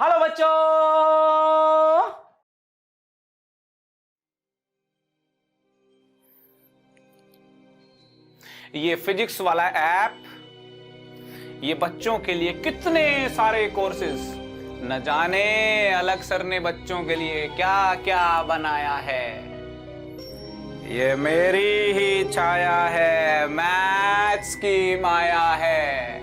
Hello बच्चों, ये physics वाला ऐप ये बच्चों के लिए कितने सारे कोर्सेज न जाने अलग सर ने बच्चों के लिए क्या क्या बनाया है। ये मेरी ही छाया है, मैथ्स की माया है।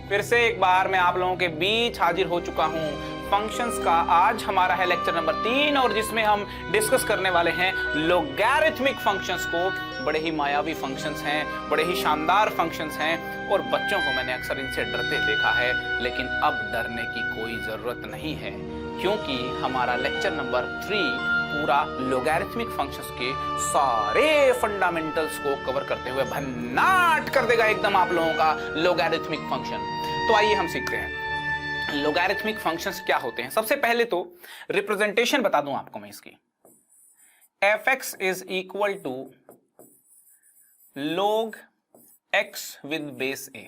फिर से एक बार मैं आप लोगों के बीच हाजिर हो चुका हूं फंक्शंस का। आज हमारा है लेक्चर नंबर 3 और जिसमें हम डिस्कस करने वाले हैं लोगैरिथमिक फंक्शंस को। बड़े ही मायावी फंक्शंस हैं, बड़े ही शानदार फंक्शंस हैं और बच्चों को मैंने अक्सर इनसे डरते देखा है, लेकिन अब डरने की कोई जरूरत नहीं है क्योंकि हमारा लेक्चर नंबर 3 पूरा लोगैरिथमिक फंक्शंस के सारे फंडामेंटल्स को कवर करते हुए भन्नाट कर देगा एकदम आप लोगों का लोगैरिथमिक फंक्शन। तो आइए हम सीखते हैं लोगैरिथमिक फंक्शंस क्या होते हैं। सबसे पहले तो रिप्रेजेंटेशन बता दूं आपको मैं इसकी। fx is equal to log x with base a।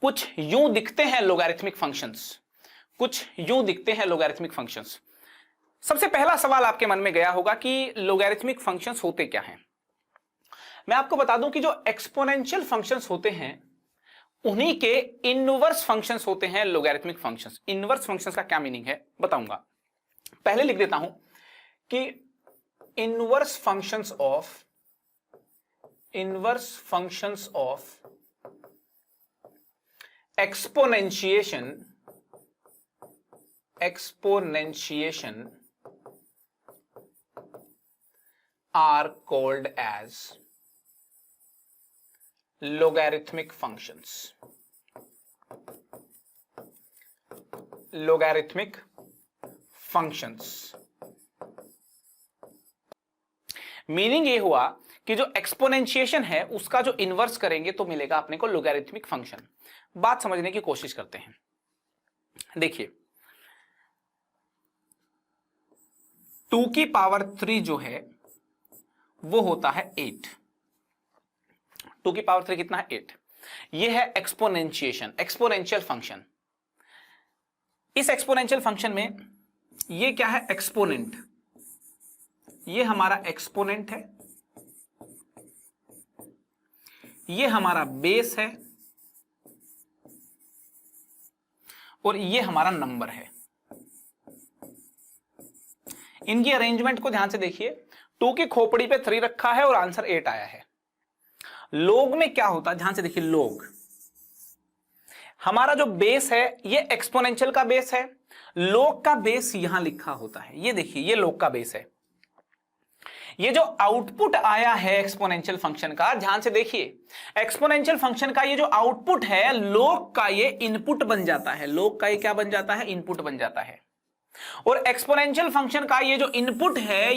कुछ यूं दिखते हैं लोगैरिथमिक फंक्शंस, कुछ यूं दिखते हैं लोगैरिथमिक फंक्शंस। सबसे पहला सवाल आपके मन में गया होगा कि लोगैरिथमिक फंक्शंस होते क्या हैं। मैं आपको बता दूं कि जो एक्सपोनेंशियल फंक्शंस होते हैं उन्हीं के इनवर्स फंक्शंस होते हैं लोगैरिथमिक फंक्शंस। इनवर्स फंक्शंस का क्या मीनिंग है बताऊंगा। पहले लिख देता हूं कि inverse functions of exponentiation are called as logarithmic functions. Logarithmic functions meaning ये हुआ कि जो एक्सपोनेंशिएशन है उसका जो इनवर्स करेंगे तो मिलेगा अपने को लोगैरिथमिक फंक्शन। बात समझने की कोशिश करते हैं। देखिए 2 की पावर 3 जो है वो होता है 8। 2 की पावर 3 कितना है 8। ये है एक्सपोनेंशिएशन, एक्सपोनेंशियल फंक्शन। इस एक्सपोनेंशियल फंक्शन में ये क्या है एक्सपोनेंट, ये हमारा एक्सपोनेंट है, ये हमारा बेस है और ये हमारा नंबर है। इनकी अरेंजमेंट को ध्यान से देखिए। 2 की खोपड़ी पे 3 रखा है और आंसर 8 आया है। लोग में क्या होता है ध्यान से देखिए। लोग हमारा जो बेस है ये एक्सपोनेंशियल का बेस है, लोग का बेस यहां लिखा होता है। ये देखिए ये लोग का बेस है। ये जो आउटपुट आया है एक्सपोनेंशियल फंक्शन का, ध्यान से देखिए एक्सपोनेंशियल फंक्शन का ये जो आउटपुट है लोग का ये इनपुट बन जाता है। लोग का ये क्या बन जाता है इनपुट बन जाता है। और एक्सपोनेंशियल फंक्शन का ये जो इनपुट है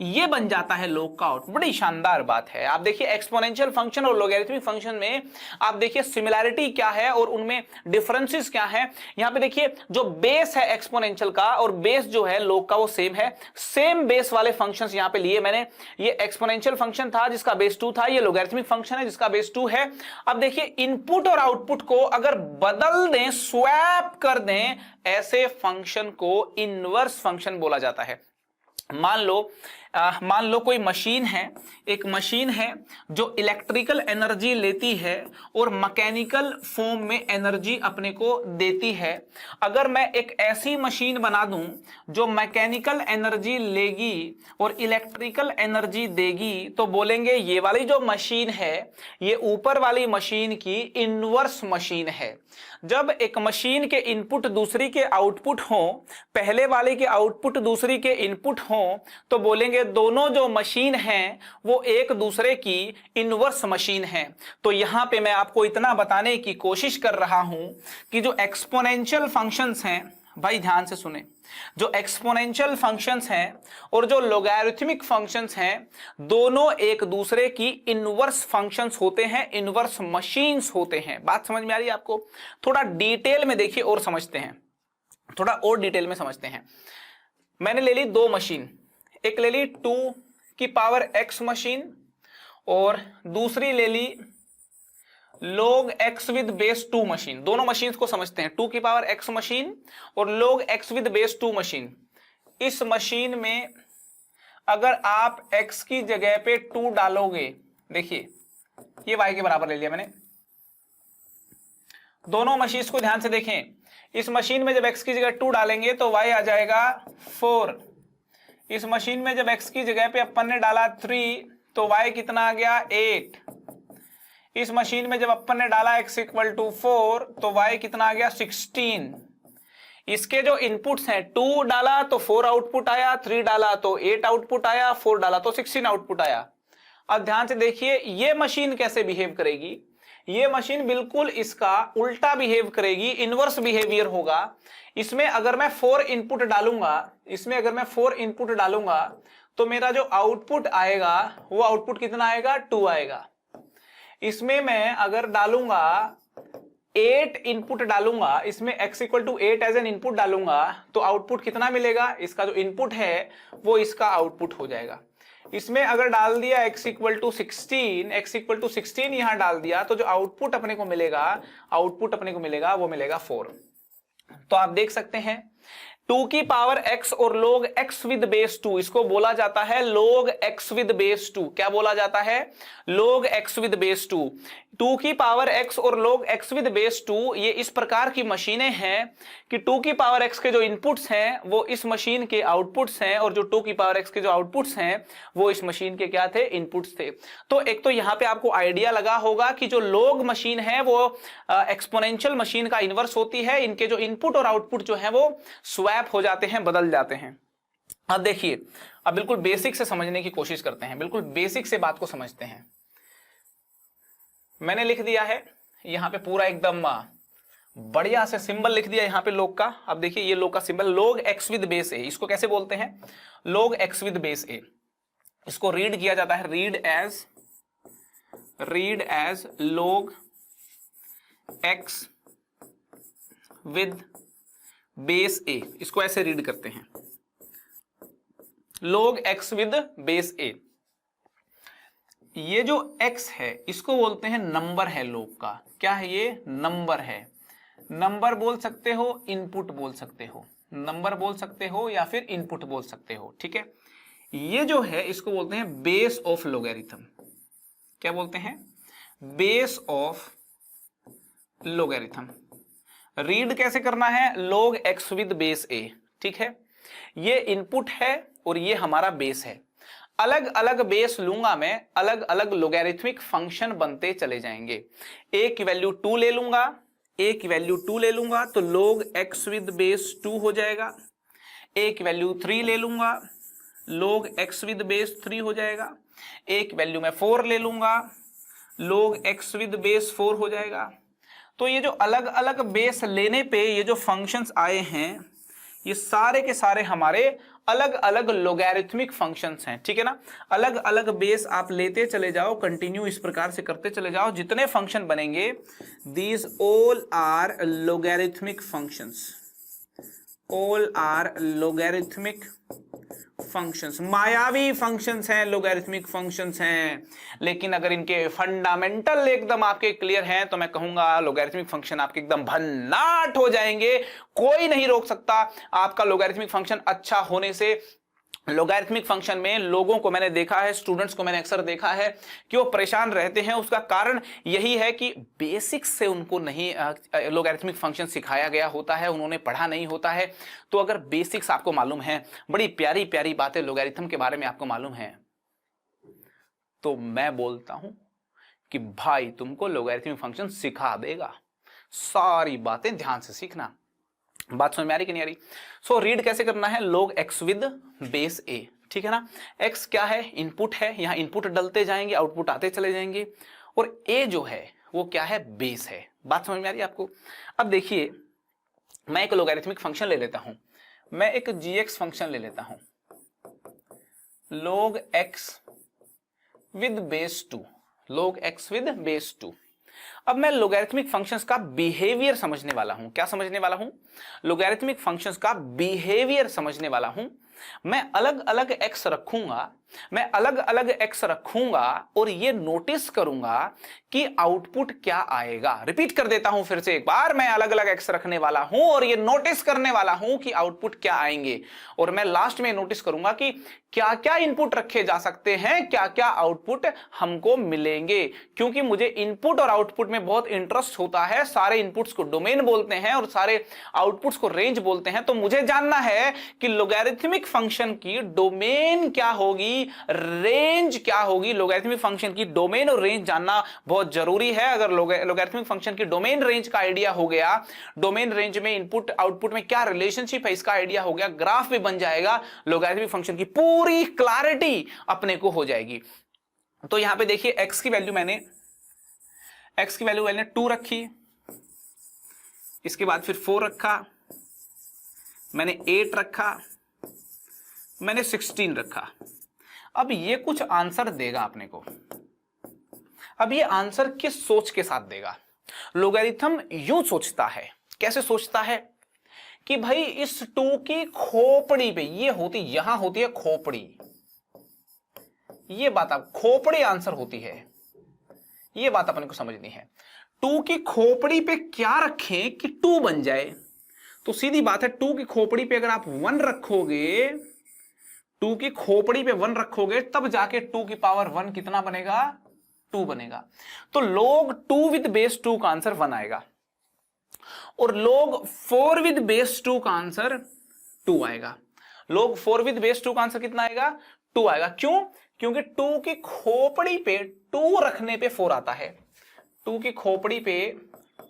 ये बन जाता है लोग का आउटपुट। बड़ी शानदार बात है। आप देखिए एक्सपोनेंशियल फंक्शन और लोगैरिथमिक फंक्शन में आप देखिए सिमिलैरिटी क्या है और उनमें डिफरेंसेस क्या है। यहां पे देखिए जो बेस है एक्सपोनेंशियल का और बेस जो है लोग का वो सेम है। सेम बेस वाले फंक्शंस यहां पे लिए मैंने। ये एक्सपोनेंशियल फंक्शन था जिसका बेस 2 था, ये लोगैरिथमिक फंक्शन है जिसका बेस 2 है। अब देखिए इनपुट और आउटपुट को अगर बदल दें, स्वैप कर दें, ऐसे फंक्शन को इनवर्स फंक्शन बोला जाता है। मान लो कोई मशीन है, एक मशीन है जो इलेक्ट्रिकल एनर्जी लेती है और मैकेनिकल फॉर्म में एनर्जी अपने को देती है। अगर मैं एक ऐसी मशीन बना दूं जो मैकेनिकल एनर्जी लेगी और इलेक्ट्रिकल एनर्जी देगी तो बोलेंगे ये वाली जो मशीन है ये ऊपर वाली मशीन की इनवर्स मशीन है। जब एक मशीन के इनपुट दूसरी के आउटपुट हो, पहले वाले के आउटपुट दूसरी के इनपुट हो, तो बोलेंगे दोनों जो मशीन हैं वो एक दूसरे की इनवर्स मशीन है। तो यहां पे मैं आपको इतना बताने की कोशिश कर रहा हूं कि जो एक्सपोनेंशियल फंक्शंस हैं, भाई ध्यान से सुने, जो एक्सपोनेंशियल फंक्शंस हैं और जो लोगैरिथमिक फंक्शंस हैं दोनों एक दूसरे की इनवर्स फंक्शंस होते हैं, इनवर्स मशीन्स होते हैं। बात समझ में आ रही है आपको? थोड़ा डिटेल में देखिए और समझते हैं, थोड़ा और डिटेल में समझते हैं। मैंने ले ली 2 मशीन, एक ले ली 2 की पावर x मशीन और दूसरी ले ली log x with base 2 machine, दोनों मशीन को समझते हैं, 2 की पावर x मशीन और log x with base 2 machine. इस मशीन में अगर आप x की जगह पे 2 डालोगे, देखिए ये y के बराबर ले लिया मैंने, दोनों मशीन को ध्यान से देखें। इस मशीन में जब x की जगह 2 डालेंगे तो y आ जाएगा 4। इस मशीन में जब x की जगह पे अपन ने डाला 3 तो y कितना आ गया 8। इस मशीन में जब अपन ने डाला x इक्वल टू 4 तो y कितना आ गया 16। इसके जो इनपुट्स हैं, 2 डाला तो 4 आउटपुट आया, 3 डाला तो 8 आउटपुट आया, 4 डाला तो 16 आउटपुट आया। अब ध्यान से देखिए ये मशीन कैसे बिहेव करेगी। ये मशीन बिल्कुल इसका उल्टा बिहेव करेगी, इनवर्स बिहेवियर होगा। इसमें अगर मैं 4 इनपुट डालूंगा, तो मेरा जो आउटपुट आएगा वो आउटपुट कितना आएगा 2 आएगा। इसमें मैं अगर डालूंगा 8 इनपुट डालूंगा, इसमें x equal to 8 as an input डालूंगा तो आउटपुट कितना मिलेगा, इसका जो इनपुट है वो इसका आउटपुट हो जाएगा। इसमें अगर डाल दिया x इक्वल टू 16 यहां डाल दिया तो जो आउटपुट अपने को मिलेगा वो मिलेगा 4। तो आप देख सकते हैं 2 की पावर x और log x विद बेस 2, इसको बोला जाता है log x विद बेस 2। क्या बोला जाता है, log x विद बेस 2। 2 की पावर x और log x विद बेस 2 ये इस प्रकार की मशीनें हैं कि 2 की पावर x के जो इनपुट्स हैं वो इस मशीन के आउटपुट्स हैं और जो 2 की पावर x के जो आउटपुट्स हैं वो इस मशीन के क्या थे, इनपुट्स थे। तो एक तो यहां पे आपको आइडिया लगा होगा कि जो log मशीन है वो एक्सपोनेंशियल मशीन का इनवर्स होती है। इनके जो इनपुट और आउटपुट जो है वो स्वैप हो जाते हैं, बदल जाते हैं। अब देखिए, अब बिल्कुल बेसिक से समझने की कोशिश करते हैं, बिल्कुल बेसिक से बात को समझते हैं। मैंने लिख दिया है यहां पे पूरा एकदम बढ़िया से सिंबल लिख दिया यहां पे लोग का। अब देखिए ये लोग का symbol log x with base a, इसको कैसे बोलते हैं, log x with base a। इसको रीड किया जाता है, read as log x with base a, इसको ऐसे रीड करते हैं, log x with base a। ये जो x है इसको बोलते हैं नंबर है log का। क्या है ये, नंबर है। नंबर बोल सकते हो, इनपुट बोल सकते हो, नंबर बोल सकते हो या फिर इनपुट बोल सकते हो, ठीक है। ये जो है इसको बोलते हैं बेस ऑफ लोगैरिथम। क्या बोलते हैं, बेस ऑफ लोगैरिथम। रीड कैसे करना है, log x with base a, ठीक है। ये इनपुट है और ये हमारा बेस है। अलग अलग बेस लूंगा मैं, अलग अलग लोगैरिथमिक फंक्शन बनते चले जाएंगे। a की वैल्यू 2 ले लूंगा, तो log x विद बेस 2 हो जाएगा। a की वैल्यू 3 ले लूंगा, log x विद बेस 3 हो जाएगा। a की वैल्यू मैं 4 ले लूंगा, log x विद बेस 4 हो जाएगा। तो ये जो अलग अलग बेस लेने पे ये जो फंक्शंस आए हैं ये सारे के सारे हमारे अलग अलग लोगैरिथमिक फंक्शंस हैं, ठीक है ना। अलग अलग बेस आप लेते चले जाओ, कंटिन्यू इस प्रकार से करते चले जाओ, जितने फंक्शन बनेंगे these all are logarithmic functions, all are logarithmic functions. मायावी फंक्शंस हैं, लोगैरिथमिक फंक्शंस हैं, लेकिन अगर इनके फंडामेंटल एकदम आपके क्लियर हैं तो मैं कहूंगा लोगैरिथमिक फंक्शन आपके एकदम भन्नाट हो जाएंगे। कोई नहीं रोक सकता आपका लोगैरिथमिक फंक्शन अच्छा होने से। लोगैरिथमिक फंक्शन में लोगों को मैंने देखा है, स्टूडेंट्स को मैंने अक्सर देखा है कि वो परेशान रहते हैं। उसका कारण यही है कि बेसिक्स से उनको नहीं लोगैरिथमिक फंक्शन सिखाया गया होता है, उन्होंने पढ़ा नहीं होता है। तो अगर बेसिक्स आपको मालूम है, बड़ी प्यारी प्यारी बातें लोगैरिथम के बारे में आपको मालूम है, तो मैं बोलता हूं कि भाई तुमको लोगैरिथमिक फंक्शन सिखा देगा। सारी बातें ध्यान से सीखना। बात समझ में आ रही कि नहीं आ रही। सो रीड कैसे करना है, log x with base a, ठीक है ना। x क्या है, इनपुट है, यहां इनपुट डलते जाएंगे, आउटपुट आते चले जाएंगे, और a जो है वो क्या है, बेस है। बात समझ में आ रही है आपको। अब देखिए मैं एक लोगैरिथमिक फंक्शन ले लेता हूं, मैं एक gx फंक्शन ले लेता हूं, log x with base 2, log x with base 2। अब मैं लोगैरिथमिक फंक्शंस का बिहेवियर समझने वाला हूं। क्या समझने वाला हूं, लोगैरिथमिक फंक्शंस का बिहेवियर समझने वाला हूं। मैं अलग अलग एक्स रखूंगा, मैं अलग अलग एक्स रखूंगा और ये नोटिस करूंगा कि आउटपुट क्या आएगा। रिपीट कर देता हूं फिर से एक बार, मैं अलग अलग एक्स रखने वाला हूं और ये नोटिस करने वाला हूं कि आउटपुट क्या आएंगे, और मैं लास्ट में नोटिस करूंगा कि क्या क्या इनपुट रखे जा सकते हैं, क्या क्या आउटपुट हमको मिलेंगे। क्योंकि मुझे इनपुट और आउटपुट में बहुत इंटरेस्ट होता है, सारे इनपुट्स को डोमेन बोलते हैं और सारे आउटपुट्स को रेंज बोलते हैं, तो मुझे जानना है कि लोगैरिथमिक फंक्शन की डोमेन क्या होगी, रेंज क्या होगी। लोगैरिथमिक फंक्शन की डोमेन और रेंज जानना बहुत जरूरी है। अगर लोगैरिथमिक फंक्शन की डोमेन रेंज का आइडिया हो गया, डोमेन रेंज में इनपुट आउटपुट में क्या रिलेशनशिप है इसका आइडिया हो गया, ग्राफ भी बन जाएगा, लोगैरिथमिक फंक्शन की पूरी क्लैरिटी अपने को हो जाएगी। तो यहां पे देखिए x की वैल्यू मैंने 2 रखी, इसके बाद फिर 4 रखा, मैंने 8 रखा, मैंने 16 रखा। अब ये कुछ आंसर देगा अपने को। अब ये आंसर किस सोच के साथ देगा? लोगैरिथम यूं सोचता है, कैसे सोचता है कि भाई इस 2 की खोपड़ी पे, ये होती, यहां होती है खोपड़ी, ये बात आप खोपड़ी आंसर होती है, ये बात अपने को समझनी है। 2 की खोपड़ी पे क्या रखें कि 2 बन जाए? तो सीधी बात है, 2 की खोपड़ी पे अगर आप 1 रखोगे, 2 की खोपड़ी पे 1 रखोगे, तब जाके 2 की पावर 1 कितना बनेगा? 2 बनेगा। तो log 2 विद बेस 2 का आंसर 1 आएगा और log 4 विद बेस 2 का आंसर 2 आएगा। log 4 विद बेस 2 का आंसर कितना आएगा? 2 आएगा। क्यों? क्योंकि 2 की खोपड़ी पे 2 रखने पे 4 आता है। 2 की खोपड़ी पे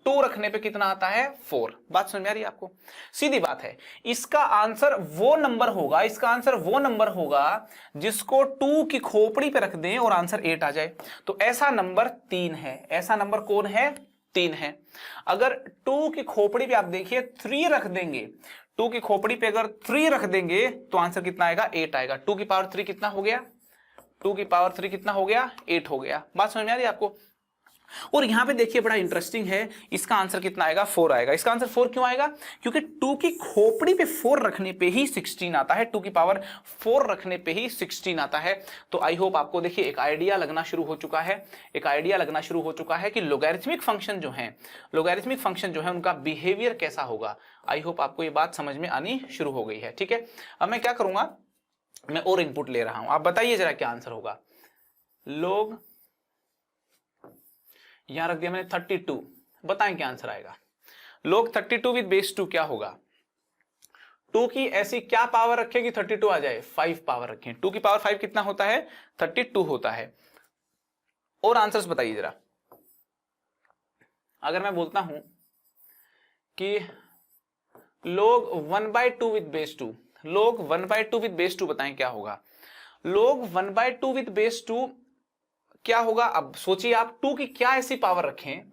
2 रखने पे कितना आता है? 4। बात समझ में आ रही है आपको? सीधी बात है, इसका आंसर वो नंबर होगा, इसका आंसर वो नंबर होगा जिसको 2 की खोपड़ी पे रख दें और आंसर 8 आ जाए। तो ऐसा नंबर 3 है। ऐसा नंबर कौन है? 3 है। अगर 2 की खोपड़ी पे आप देखिए 3 रख देंगे, 2 की खोपड़ी पे अगर 3 रख देंगे तो आंसर कितना आएगा? 8 आएगा। 2 की पावर 3 कितना हो गया? 2 की पावर 3 कितना हो गया? 8 हो गया। बात समझ में आ रही है आपको? और यहां पे देखिए बड़ा इंटरेस्टिंग है, इसका आंसर कितना आएगा? 4 आएगा। इसका आंसर 4 क्यों आएगा? क्योंकि 2 की खोपड़ी पे 4 रखने पे ही 16 आता है, 2 की पावर 4 रखने पे ही 16 आता है। तो आई होप आपको देखिए एक आइडिया लगना शुरू हो चुका है, एक आइडिया लगना शुरू हो चुका है कि लोगैरिथमिक फंक्शन जो है, लोगैरिथमिक फंक्शन जो है उनका बिहेवियर कैसा होगा। आई होप आपको ये बात समझ में आनी शुरू हो गई है। ठीक है, अब मैं क्या करूंगा, मैं और इनपुट ले रहा हूं, आप बताइए जरा क्या आंसर होगा। लोग यहां रख दिया मैंने 32, बताएं क्या आंसर आएगा। लोग 32 विद बेस 2 क्या होगा? 2 की ऐसी क्या पावर रखें कि 32 आ जाए? 5 पावर रखें। 2 की पावर 5 कितना होता है? 32 होता है। और आंसर्स बताइए जरा। अगर मैं बोलता हूं कि लोग 1/2 विद बेस 2, लोग 1/2 विद बेस 2 बताएं क्या होगा? लोग 1/2 विद बेस 2 क्या होगा? अब सोचिए आप, 2 की क्या ऐसी पावर रखें,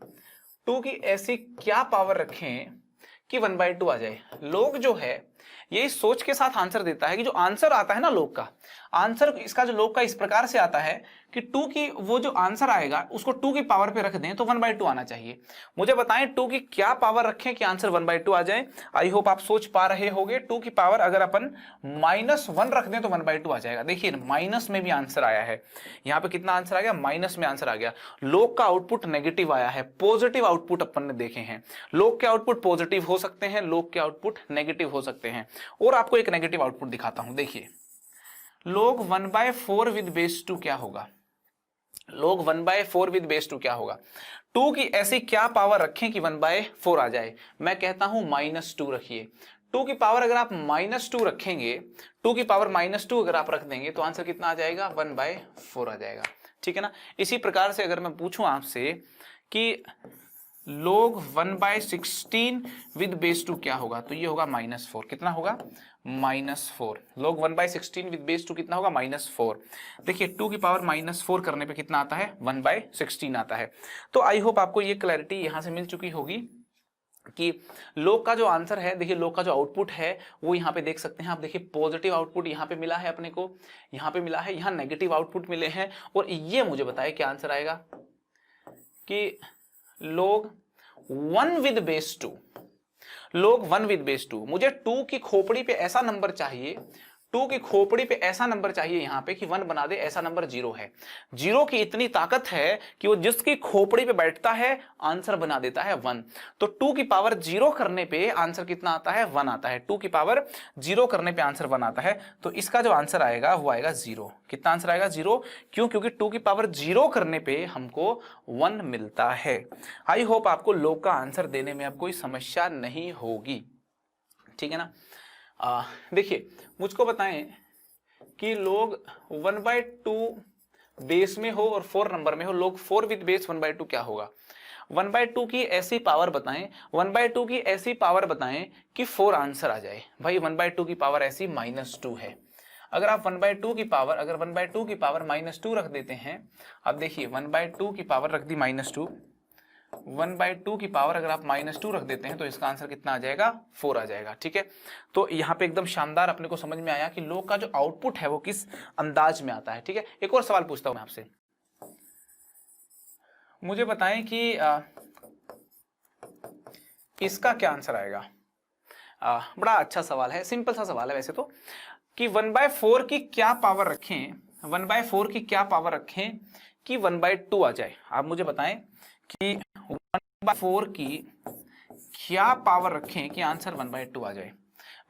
2 की ऐसी क्या पावर रखें कि 1/2 आ जाए। लोग जो है ये सोच के साथ आंसर देता है कि जो आंसर आता है ना लोग का, आंसर इसका जो लोग का इस प्रकार से आता है कि 2 की वो जो आंसर आएगा उसको 2 की पावर पे रख दें तो 1/2 आना चाहिए। मुझे बताएं 2 की क्या पावर रखें कि आंसर 1/2 आ जाए। आई होप आप सोच पा रहे होंगे। 2 की पावर अगर अपन -1 रख दें तो 1/2 आ जाएगा। देखिए माइनस में भी आंसर आया है, यहाँ पे कितना आंसर आ गया? माइनस में आंसर आ गया। लोग का आउटपुट नेगेटिव आया है, पॉजिटिव आउटपुट अपन ने देखे हैं। लोग के आउटपुट पॉजिटिव हो सकते हैं, लोग के आउटपुट नेगेटिव हो सकते हैं। और आपको एक नेगेटिव आउटपुट दिखाता हूं, देखिए log 1/4 विद बेस 2 क्या होगा? log 1/4 विद बेस 2 क्या होगा? 2 की ऐसी क्या पावर रखें कि 1/4 आ जाए? मैं कहता हूं -2 रखिए। 2 की पावर अगर आप -2 रखेंगे, 2 की पावर -2 अगर आप रख देंगे तो आंसर कितना आ जाएगा? 1/4 आ जाएगा। ठीक है ना? इसी प्रकार से अगर मैं पूछूं आपसे कि log 1/16 विद बेस 2 क्या होगा, तो ये होगा -4। कितना होगा? -4। log 1/16 विद बेस 2 कितना होगा? -4। देखिए 2 की पावर -4 करने पे कितना आता है? 1/16 आता है। तो आई होप आपको ये क्लैरिटी यहां से मिल चुकी होगी कि log का जो आंसर है, देखिए log का जो आउटपुट है वो यहाँ पे देख सकते हैं आप। देखिए पॉजिटिव आउटपुट यहाँ पे मिला है अपने को, यहाँ पे मिला है, यहाँ नेगेटिव आउटपुट मिले हैं। और ये मुझे बताए क्या आंसर आएगा कि log 1 with base 2, log 1 with base 2। मुझे 2 की खोपड़ी पे ऐसा नंबर चाहिए, टू की खोपड़ी पे ऐसा नंबर चाहिए यहाँ पे कि 1 बना दे, ऐसा नंबर 0 है। 0 की इतनी ताकत है कि वो जिसकी खोपड़ी पे बैठता है आंसर बना देता है 1। तो 2 की पावर 0 करने पे आंसर कितना आता है? 1 आता है। 2 की पावर 0 करने पे आंसर 1 आता है। तो इसका जो आंसर आएगा वो आएगा 0। कितना आंसर आएगा? 0। क्यों? क्योंकि 2 की पावर 0 करने पे हमको 1 मिलता है। आई होप आपको लोग का आंसर देने में अब कोई समस्या नहीं होगी, ठीक है ना। देखिए मुझको बताएं कि लोग 1/2 बेस में हो और 4 नंबर में हो, लोग 4 विद बेस 1/2 क्या होगा? 1/2 की ऐसी पावर बताएं, 1/2 की ऐसी पावर बताएं कि 4 आंसर आ जाए। भाई 1/2 की पावर ऐसी -2 है। अगर आप 1/2 की पावर, अगर 1/2 की पावर -2 रख देते हैं, अब देखिए 1/2 की पावर रख दी -2, 1/2 की पावर अगर आप -2 रख देते हैं तो इसका आंसर कितना आ जाएगा? 4 आ जाएगा, ठीक है। तो यहाँ पे एकदम शानदार अपने को समझ में आया कि लोग का जो आउटपुट है वो किस अंदाज में आता है, ठीक है। एक और सवाल पूछता हूं मैं आपसे, मुझे बताएं कि इसका क्या आंसर आएगा? बड़ा अच्छा सवाल है, सिंपल सा सवाल है वैसे तो, कि 1/4 की क्या पावर रखें, 1/4 की क्या पावर रखें कि 1/2 आ जाए। आप मुझे बताएं कि 1/4 की क्या पावर रखें कि आंसर 1/2 आ जाए।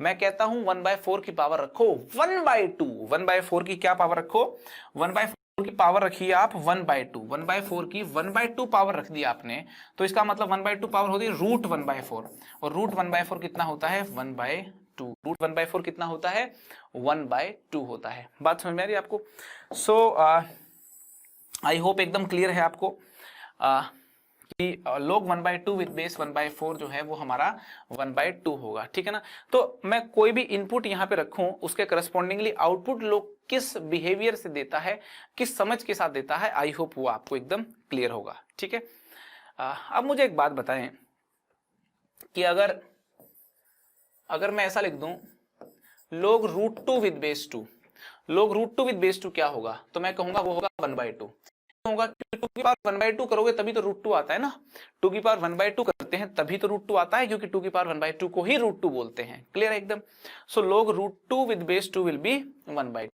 मैं कहता हूं 1/4 की पावर रखो 1/2। 1/4 की क्या पावर रखो? 1/4 की पावर रखिए आप 1/2। 1/4 की 1/2 पावर रख दी आपने, तो इसका मतलब 1/2 पावर होती है √1/4, और √1/4 कितना होता है? 1/2। √1/4 कितना होता है? 1/2 होता है। बात समझ में आ रही है आपको? सो आई होप एकदम क्लियर है आपको कि log 1/2 विद बेस 1/4 जो है वो हमारा 1/2 होगा, ठीक है ना। तो मैं कोई भी इनपुट यहाँ पे रखूं, उसके करस्पॉन्डिंगली आउटपुट लोग किस बिहेवियर से देता है, किस समझ के साथ देता है, आई होप वो आपको एकदम क्लियर होगा, ठीक है। अब मुझे एक बात बताएं कि अगर मैं ऐसा लिख दूं log √2 with base 2, log √2 with base 2 क्या होगा? तो मैं कहूंगा वो होगा 1/2 होगा, क्योंकि 2 की पावर 1/2 करोगे तभी तो √2 आता है ना। 2 की पावर 1/2 करते हैं तभी तो √2 आता है, क्योंकि 2 की पावर 1/2 को ही √2 बोलते हैं। क्लियर है एकदम? सो log √2 with base 2 will be 1/2,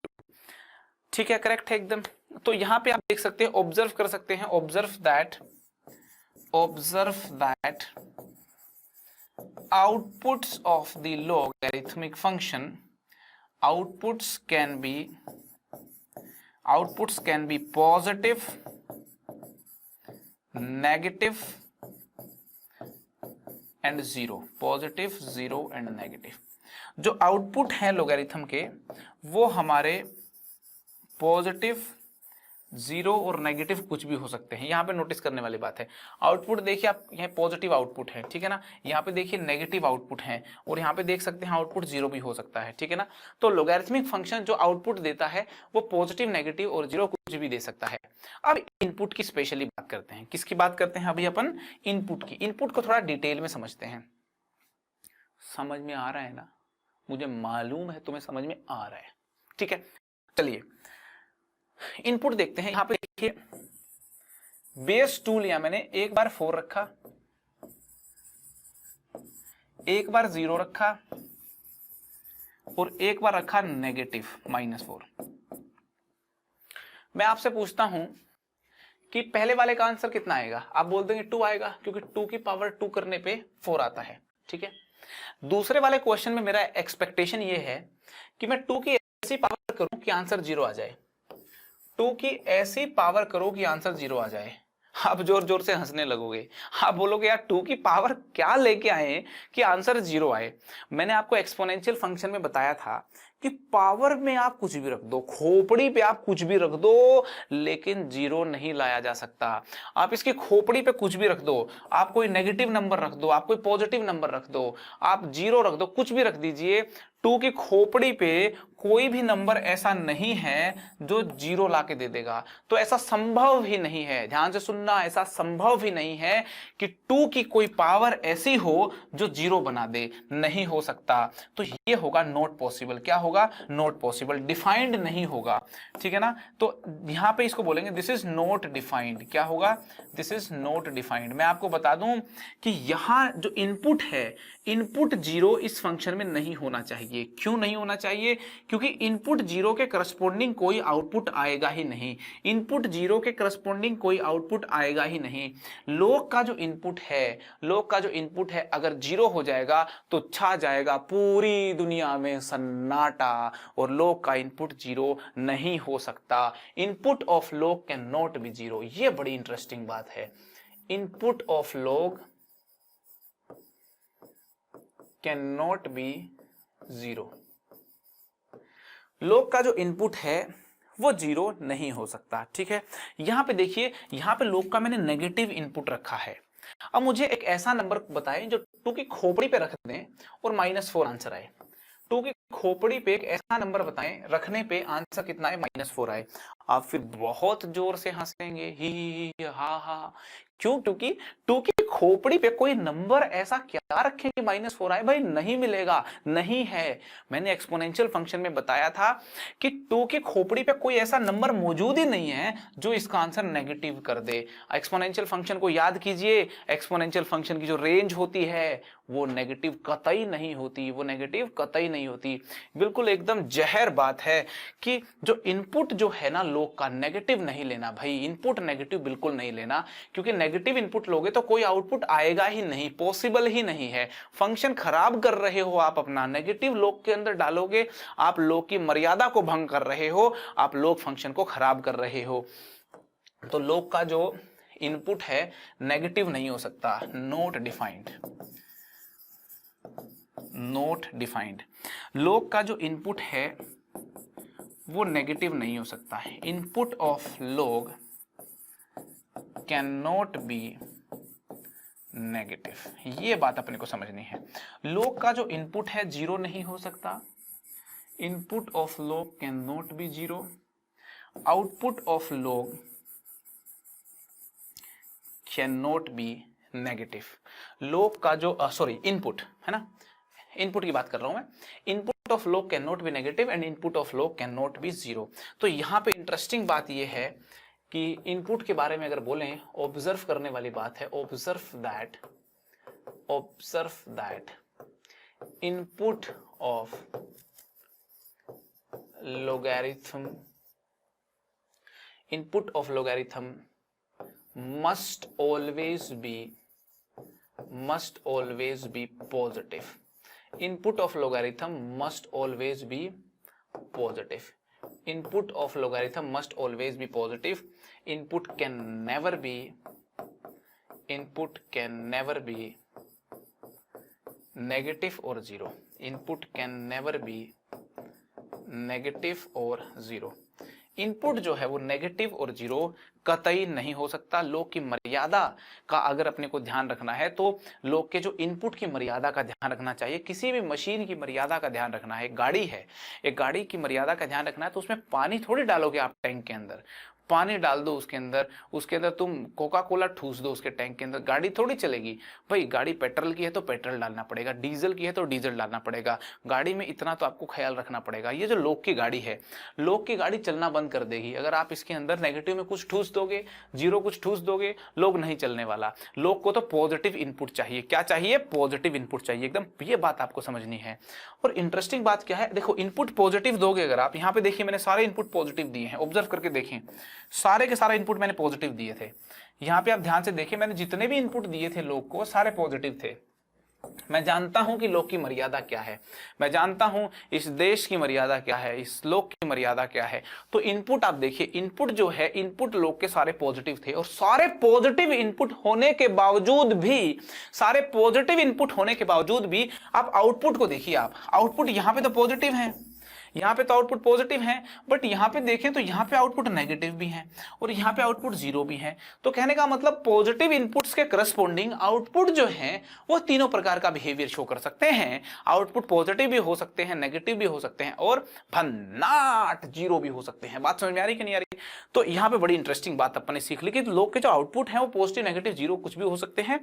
ठीक है, करेक्ट है एकदम। तो यहां पे आप देख सकते हैं, ऑब्जर्व कर सकते हैं, observe that outputs of the logarithmic function, outputs can be positive, negative and 0, positive, 0 and negative। जो आउटपुट है लोगरिथम के वो हमारे पॉजिटिव, 0 और नेगेटिव कुछ भी हो सकते हैं। यहाँ पे नोटिस करने वाली बात है, आउटपुट देखिए आप, यहाँ पॉजिटिव आउटपुट है, ठीक है ना, यहाँ पे देखिए नेगेटिव आउटपुट है, और यहाँ पे देख सकते हैं आउटपुट 0 भी हो सकता है, ठीक है ना। तो लोगरिथमिक फंक्शन जो आउटपुट देता है वो पॉजिटिव, नेगेटिव और 0 कुछ भी दे सकता है। अब इनपुट की स्पेशली बात करते हैं। किसकी बात करते हैं अभी अपन? इनपुट की। इनपुट को थोड़ा डिटेल में समझते हैं। समझ में आ रहा है ना? मुझे मालूम है तुम्हें समझ में आ रहा है, ठीक है। चलिए इनपुट देखते हैं। यहां पे देखिए बेस 2 लिया मैंने, एक बार 4 रखा, एक बार 0 रखा, और एक बार रखा नेगेटिव -4। मैं आपसे पूछता हूं कि पहले वाले का आंसर कितना आएगा? आप बोल देंगे 2 आएगा, क्योंकि 2 की पावर 2 करने पे 4 आता है, ठीक है। दूसरे वाले क्वेश्चन में मेरा एक्सपेक्टेशन ये है कि मैं 2 की ऐसी पावर करूं कि आंसर 0 आ जाए। 2 की ऐसी पावर करो कि आंसर 0 आ जाए। आप जोर जोर से हंसने लगोगे, आप बोलोगे यार 2 की पावर क्या लेके आए कि आंसर 0 आए। मैंने आपको एक्सपोनेंशियल फंक्शन में बताया था कि पावर में आप कुछ भी रख दो, खोपड़ी पे आप कुछ भी रख दो, लेकिन 0 नहीं लाया जा सकता। आप इसकी खोपड़ी पे कुछ भी रख दो, आप कोई नेगेटिव नंबर रख दो, आप कोई पॉजिटिव नंबर रख दो, आप 0 रख दो, कुछ भी रख दीजिए, 2 की खोपड़ी पे कोई भी नंबर ऐसा नहीं है जो 0 लाके दे देगा। तो ऐसा संभव ही नहीं है, ध्यान से सुनना, ऐसा संभव ही नहीं है कि 2 की कोई पावर ऐसी हो जो 0 बना दे, नहीं हो सकता। तो ये होगा नॉट पॉसिबल। क्या होगा? नॉट पॉसिबल, डिफाइंड नहीं होगा, ठीक है ना। तो यहां पे इसको बोलेंगे दिस इज नॉट डिफाइंड। क्या होगा? This is not defined. मैं आपको बता दूं कि यहां जो इनपुट है, इनपुट 0 इस फंक्शन में नहीं होना चाहिए। चाहिए। क्यों नहीं होना चाहिए? क्योंकि इनपुट जीरो के करस्पॉन्डिंग कोई आउटपुट आएगा ही नहीं, इनपुट जीरो के करस्पॉन्डिंग कोई आउटपुट आएगा ही नहीं। लोग का जो इनपुट है, लोग का जो इनपुट है अगर जीरो हो जाएगा तो छा जाएगा पूरी दुनिया में सन्नाटा, और लोग का इनपुट जीरो नहीं हो सकता। इनपुट ऑफ लोग कैन नॉट बी जीरो, ये बड़ी इंटरेस्टिंग बात है। इनपुट ऑफ लोग कैन नॉट बी जीरो, लोग का जो इनपुट है वो जीरो नहीं हो सकता। ठीक है, यहां पे देखिए, यहां पे लोग का मैंने नेगेटिव इनपुट रखा है। अब मुझे एक ऐसा नंबर बताएं जो 2 की खोपड़ी पे रख दें और -4 आंसर आए। 2 की खोपड़ी पे एक ऐसा नंबर बताएं, रखने पे आंसर कितना है? -4 आए। आप फिर बहुत जोर से हंसेंगे, ही हा हा। क्यों? क्योंकि 2 की खोपड़ी पे कोई नंबर ऐसा क्या रखें कि -4 आए? भाई नहीं मिलेगा, नहीं है। मैंने एक्सपोनेंशियल फंक्शन में बताया था कि 2 की खोपड़ी पे कोई ऐसा नंबर मौजूद ही नहीं है जो इसका आंसर नेगेटिव कर दे। एक्सपोनेंशियल फंक्शन को याद कीजिए, एक्सपोनेंशियल फंक्शन की जो रेंज होती है वो नेगेटिव कतई नहीं होती, वो नेगेटिव कतई नहीं होती। बिल्कुल एकदम जहर बात है कि जो इनपुट जो है ना लोग का, नेगेटिव नहीं लेना भाई, इनपुट नेगेटिव बिल्कुल नहीं लेना, क्योंकि नेगेटिव इनपुट लोगे तो कोई आउटपुट आएगा ही नहीं, पॉसिबल ही नहीं है। फंक्शन खराब कर रहे हो आप अपना, नेगेटिव लोग के अंदर डालोगे आप लोग की मर्यादा को भंग कर रहे हो, आप लोग फंक्शन को खराब कर रहे हो। तो लोग का जो इनपुट है नेगेटिव नहीं हो सकता, नॉट डिफाइंड, नॉट डिफाइंड। लोग का जो इनपुट है वो नेगेटिव नहीं हो सकता है। इनपुट ऑफ लोग कैन नॉट बी नेगेटिव, ये बात अपने को समझनी है। लोग का जो इनपुट है जीरो नहीं हो सकता, इनपुट ऑफ लोग can not be zero. Output of लोग कैन नॉट बी नेगेटिव। लोग का जो सॉरी इनपुट है ना, इनपुट की बात कर रहा हूं मैं। इनपुट ऑफ लोग can not be negative and input of लोग कैन नॉट बी जीरो। तो यहां पे इंटरेस्टिंग बात यह है कि इनपुट के बारे में अगर बोलें, ऑब्जर्व करने वाली बात है, observe that input of logarithm, input of logarithm must always be positive. Input of logarithm must always be positive. Input of logarithm must always be positive. Input can never be negative or zero. Input can never be negative और zero. Input जो है वो negative और zero कतई नहीं हो सकता। लोग की मर्यादा का अगर अपने को ध्यान रखना है तो लोग के जो इनपुट की मर्यादा का ध्यान रखना चाहिए। किसी भी मशीन की मर्यादा का ध्यान रखना है। एक गाड़ी है, एक गाड़ी की मर्यादा का ध्यान रखना है तो उसमें पानी थोड़ी डालोगे आप टैंक के अंदर, पानी डाल दो उसके अंदर तुम कोका कोला ठूस दो उसके टैंक के अंदर, गाड़ी थोड़ी चलेगी। भाई गाड़ी पेट्रोल की है तो पेट्रोल डालना पड़ेगा, डीजल की है तो डीजल डालना पड़ेगा, गाड़ी में इतना तो आपको ख्याल रखना पड़ेगा। ये जो लोग की गाड़ी है, लोग की गाड़ी चलना बंद कर देगी अगर आप इसके अंदर नेगेटिव में कुछ ठूस दोगे, जीरो कुछ ठूस दोगे, लोग नहीं चलने वाला। लोग को तो पॉजिटिव इनपुट चाहिए। क्या चाहिए? पॉजिटिव इनपुट चाहिए एकदम, ये बात आपको समझनी है। और इंटरेस्टिंग बात क्या है, देखो इनपुट पॉजिटिव दोगे अगर आप, यहाँ पे देखिए मैंने सारे इनपुट पॉजिटिव दिए हैं, ऑब्जर्व करके देखें, सारे के सारे इनपुट मैंने पॉजिटिव दिए थे। यहां पे आप ध्यान से देखिए, मैंने जितने भी इनपुट दिए थे लोग को सारे पॉजिटिव थे। मैं जानता हूं कि लोग की मर्यादा क्या है, मैं जानता हूं इस देश की मर्यादा क्या है, इस लोग की मर्यादा क्या है। तो इनपुट आप देखिए, इनपुट जो है, इनपुट लोग के सारे पॉजिटिव थे और सारे पॉजिटिव इनपुट होने के बावजूद भी, सारे पॉजिटिव इनपुट होने के बावजूद भी आप आउटपुट को देखिए। आप आउटपुट यहां पे तो पॉजिटिव है, यहां पे तो आउटपुट पॉजिटिव है, बट यहां पे देखें तो यहां पे आउटपुट नेगेटिव भी है और यहां पे आउटपुट जीरो भी है। तो कहने का मतलब पॉजिटिव इनपुट्स के करस्पॉन्डिंग आउटपुट जो है वो तीनों प्रकार का बिहेवियर शो कर सकते हैं। आउटपुट पॉजिटिव भी हो सकते हैं, नेगेटिव भी हो सकते हैं और भन्नाट जीरो भी हो सकते हैं। बात समझ में आ रही कि नहीं आ रही? तो यहां पे बड़ी इंटरेस्टिंग बात अपन ने सीख ली कि लोग के जो आउटपुट है वो पॉजिटिव, नेगेटिव, जीरो कुछ भी हो सकते हैं,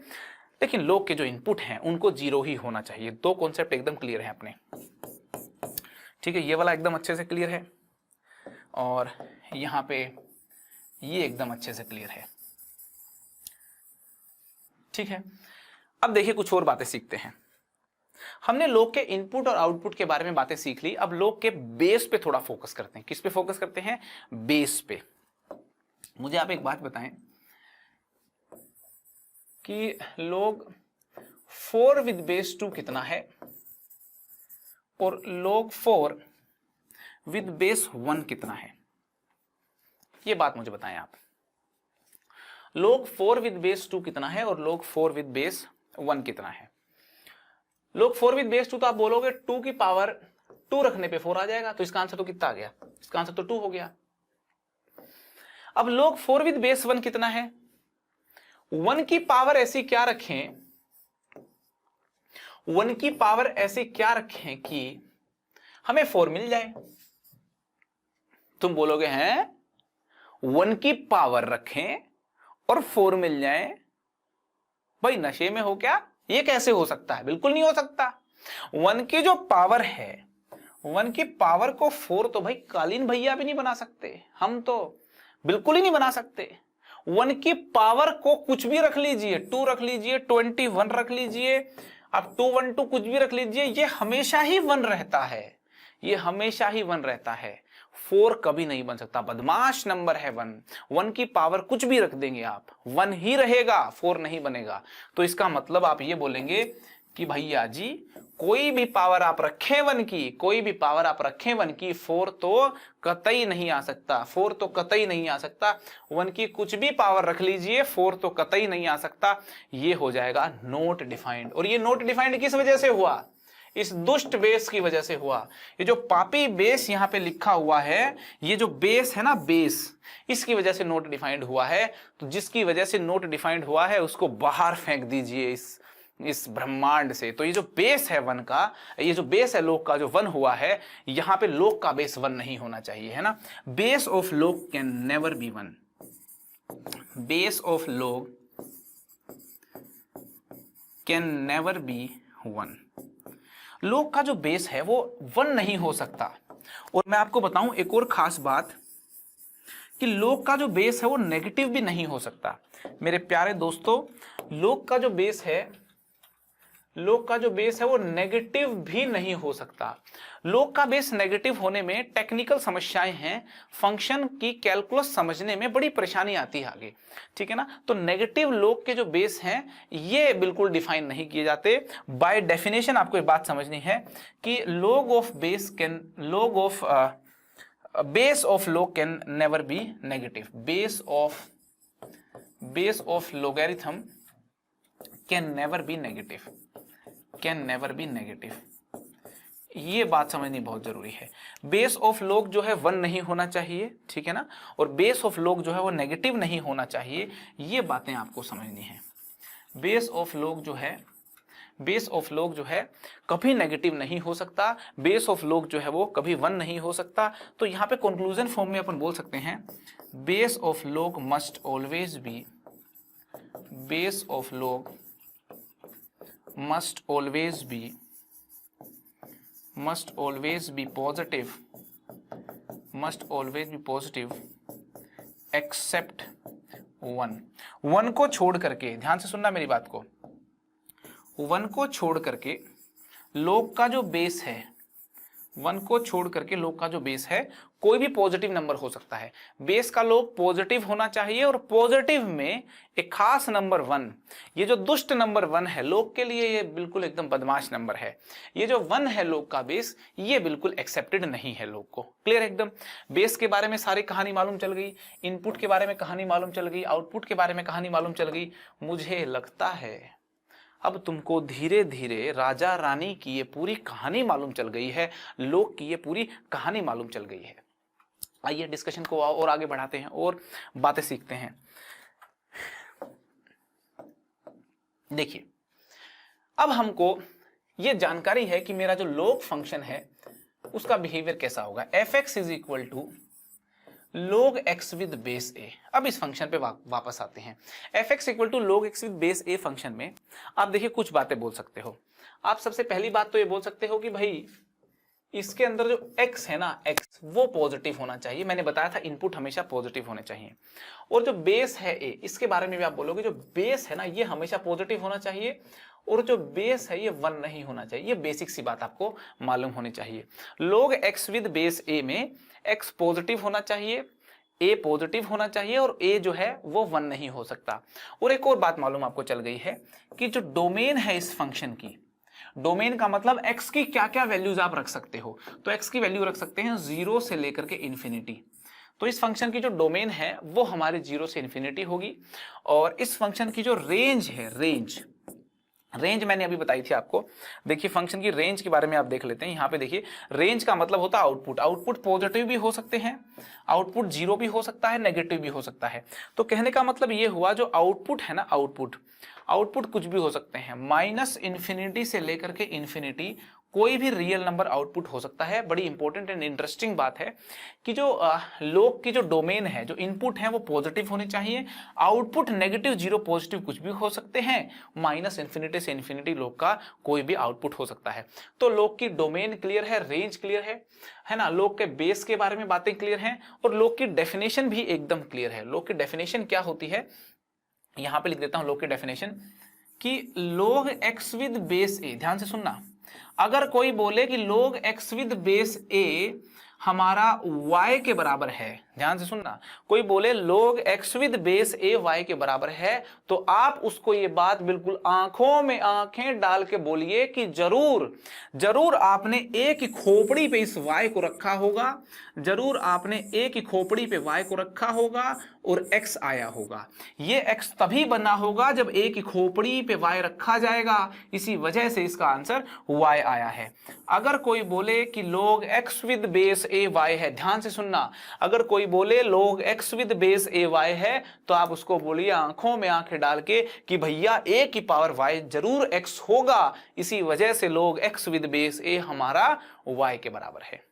लेकिन लोग के जो इनपुट है उनको जीरो ही होना चाहिए। दो कॉन्सेप्ट एकदम क्लियर है अपने, ठीक है। ये वाला एकदम अच्छे से क्लियर है और यहां पे ये एकदम अच्छे से क्लियर है, ठीक है। अब देखिए कुछ और बातें सीखते हैं। हमने लोग के इनपुट और आउटपुट के बारे में बातें सीख ली। अब लोग के बेस पे थोड़ा फोकस करते हैं। किस पे फोकस करते हैं? बेस पे। मुझे आप एक बात बताएं कि लोग 4 विद बेस 2 कितना है और लोग 4 विद बेस 1 कितना है? ये बात मुझे बताएं आप। लोग 4 विद बेस 2 कितना है और लोग 4 विद बेस 1 कितना है? लोग 4 विद बेस 2 तो आप बोलोगे 2 की पावर 2 रखने पे 4 आ जाएगा, तो इसका आंसर तो कितना आ गया? इसका आंसर तो 2 हो गया। अब लोग 4 विद बेस 1 कितना है? 1 की पावर ऐसी क्या रखें, 1 की पावर ऐसी क्या रखें कि हमें 4 मिल जाए? तुम बोलोगे हैं 1 की पावर रखें और 4 मिल जाए? भाई नशे में हो क्या? ये कैसे हो सकता है? बिल्कुल नहीं हो सकता। 1 की जो पावर है, 1 की पावर को 4 तो भाई कालीन भैया भी नहीं बना सकते, हम तो बिल्कुल ही नहीं बना सकते। 1 की पावर को कुछ भी रख लीजिए, 2 रख लीजिए, 21 रख लीजिए, आप 212 कुछ भी रख लीजिए, ये हमेशा ही 1 रहता है, ये हमेशा ही 1 रहता है। 4 कभी नहीं बन सकता, बदमाश नंबर है 1। 1 की पावर कुछ भी रख देंगे आप, 1 ही रहेगा, 4 नहीं बनेगा। तो इसका मतलब आप ये बोलेंगे कि भैया जी कोई भी पावर आप रखें 1 की, कोई भी पावर आप रखें 1 की, 4 तो कतई नहीं आ सकता, 4 तो कतई नहीं आ सकता। 1 की कुछ भी पावर रख लीजिए, 4 तो कतई नहीं आ सकता। ये हो जाएगा नॉट डिफाइंड। और ये नॉट डिफाइंड किस वजह से हुआ? इस दुष्ट बेस की वजह से हुआ। ये जो पापी बेस यहां पे लिखा हुआ है, ये जो बेस है ना, बेस, इसकी वजह से नोट डिफाइंड हुआ है। तो जिसकी वजह से नोट डिफाइंड हुआ है उसको बाहर फेंक दीजिए इस ब्रह्मांड से। तो ये जो बेस है 1 का, ये जो बेस है लोग का जो 1 हुआ है, यहां पे लोग का बेस 1 नहीं होना चाहिए, है ना। बेस ऑफ लोग can never be 1। Base of लोग कैन नेवर बी 1। लोग का जो बेस है वो 1 नहीं हो सकता। और मैं आपको बताऊं एक और खास बात कि लोग का जो बेस है वो नेगेटिव भी नहीं हो सकता। मेरे प्यारे दोस्तों, लोग का जो बेस है, लोग का जो बेस है वो नेगेटिव भी नहीं हो सकता। लोग का बेस नेगेटिव होने में टेक्निकल समस्याएं हैं, फंक्शन की कैलकुलस समझने में बड़ी परेशानी आती है आगे, ठीक है ना। तो नेगेटिव लोग के जो बेस हैं ये बिल्कुल डिफाइन नहीं किए जाते। बाय डेफिनेशन आपको एक बात समझनी है कि लोग ऑफ बेस कैन, लोग ऑफ बेस ऑफ लोग can never be negative. Base of logarithm can never be negative, can never be negative. ये बात समझनी बहुत जरूरी है। बेस ऑफ लोग जो है 1 नहीं होना चाहिए, ठीक है ना, और बेस ऑफ लोग जो है वो नेगेटिव नहीं होना चाहिए। ये बातें आपको समझनी है। बेस ऑफ लोग जो है, बेस ऑफ लोग जो है कभी नेगेटिव नहीं हो सकता, बेस ऑफ लोग जो है वो कभी 1 नहीं हो सकता। तो यहां पे कंक्लूजन फॉर्म में अपन बोल सकते हैं बेस ऑफ लोग must always be, base of लोग must always be positive, must always be positive except 1। 1 को छोड़ करके, ध्यान से सुनना मेरी बात को, 1 को छोड़ करके लोग का जो बेस है, 1 को छोड़ करके लोग का जो बेस है कोई भी पॉजिटिव नंबर हो सकता है। बेस का लोग पॉजिटिव होना चाहिए और पॉजिटिव में एक खास नंबर 1, ये जो दुष्ट नंबर 1 है लोग के लिए, ये बिल्कुल एकदम बदमाश नंबर है। ये जो 1 है लोग का बेस, ये बिल्कुल एक्सेप्टेड नहीं है लोग को। क्लियर एकदम। बेस के बारे में सारी कहानी मालूम चल गई, इनपुट के बारे में कहानी मालूम चल गई, आउटपुट के बारे में कहानी मालूम चल गई। मुझे लगता है अब तुमको धीरे धीरे राजा रानी की ये पूरी कहानी मालूम चल गई है, लोग की ये पूरी कहानी मालूम चल गई है। आइए डिस्कशन को और आगे बढ़ाते हैं और बातें सीखते हैं। देखिए, अब हमको ये जानकारी है कि मेरा जो log फंक्शन है उसका बिहेवियर कैसा होगा। fx is equal to log x with base a। अब इस फंक्शन पे वापस आते हैं। fx equal to log x with base a function में आप देखिए कुछ बातें बोल सकते हो। आप सबसे पहली बात तो ये बोल सकते हो कि भाई इसके अंदर जो x है ना, x वो पॉजिटिव होना चाहिए। मैंने बताया था इनपुट हमेशा पॉजिटिव होने चाहिए। और जो बेस है a, इसके बारे में भी आप बोलोगे जो बेस है ना ये हमेशा पॉजिटिव होना चाहिए और जो बेस है ये 1 नहीं होना चाहिए। ये बेसिक सी बात आपको मालूम होनी चाहिए। log x with base a में x पॉजिटिव होना चाहिए, a पॉजिटिव होना चाहिए और a जो है वो 1 नहीं हो सकता। और एक और बात मालूम आपको चल गई है कि जो डोमेन है इस फंक्शन की, डोमेन का मतलब x की क्या क्या वैल्यूज आप रख सकते हो। तो x की वैल्यू रख सकते हैं 0 से लेकर के इन्फिनिटी। तो इस फंक्शन की जो डोमेन है वो हमारी 0 से इन्फिनिटी होगी। और इस फंक्शन की जो रेंज है, रेंज मैंने अभी बताई थी आपको। देखिए फंक्शन की रेंज के बारे में आप देख लेते हैं। यहाँ पे देखिए रेंज का मतलब होता है आउटपुट। आउटपुट पॉजिटिव भी हो सकते हैं, आउटपुट 0 भी हो सकता है, नेगेटिव भी हो सकता है। तो कहने का मतलब ये हुआ जो आउटपुट है ना, आउटपुट कुछ भी हो सकते हैं, -इन्फिनिटी से लेकर के इन्फिनिटी कोई भी रियल नंबर आउटपुट हो सकता है। बड़ी इंपॉर्टेंट एंड इंटरेस्टिंग बात है कि जो लोग की जो डोमेन है, जो इनपुट है वो पॉजिटिव होने चाहिए, आउटपुट नेगेटिव 0 पॉजिटिव कुछ भी हो सकते हैं, -इन्फिनिटी से इन्फिनिटी लोग का कोई भी आउटपुट हो सकता है। तो लोग की डोमेन क्लियर है, रेंज क्लियर है ना, लोग के बेस के बारे में बातें क्लियर हैं और लोग की डेफिनेशन भी एकदम क्लियर है। लोग की डेफिनेशन क्या होती है, यहां पे लिख देता हूं लोग की डेफिनेशन कि log x with base a, ध्यान से सुनना, अगर कोई बोले कि log x with base a हमारा y के बराबर है, ध्यान से सुनना, कोई बोले log x with base a y के बराबर है, तो आप उसको ये बात बिल्कुल आंखों में आंखें डाल के बोलिए कि जरूर आपने a की खोपड़ी पे इस y को रखा होगा, जरूर आपने a की खोपड़ी पे y को रखा होगा और x आया होगा। ये x तभी बना होगा जब a की खोपड़ी पे y रखा जाएगा, इसी वजह से इसका आंसर y आया है। अगर कोई बोले कि log x with base a y है, ध्यान से सुनना, अगर कोई बोले log x with base a y है तो आप उसको बोलिए आंखों में आंखें डाल के कि भैया a की पावर y जरूर x होगा, इसी वजह से log x with base a हमारा y के बराबर है।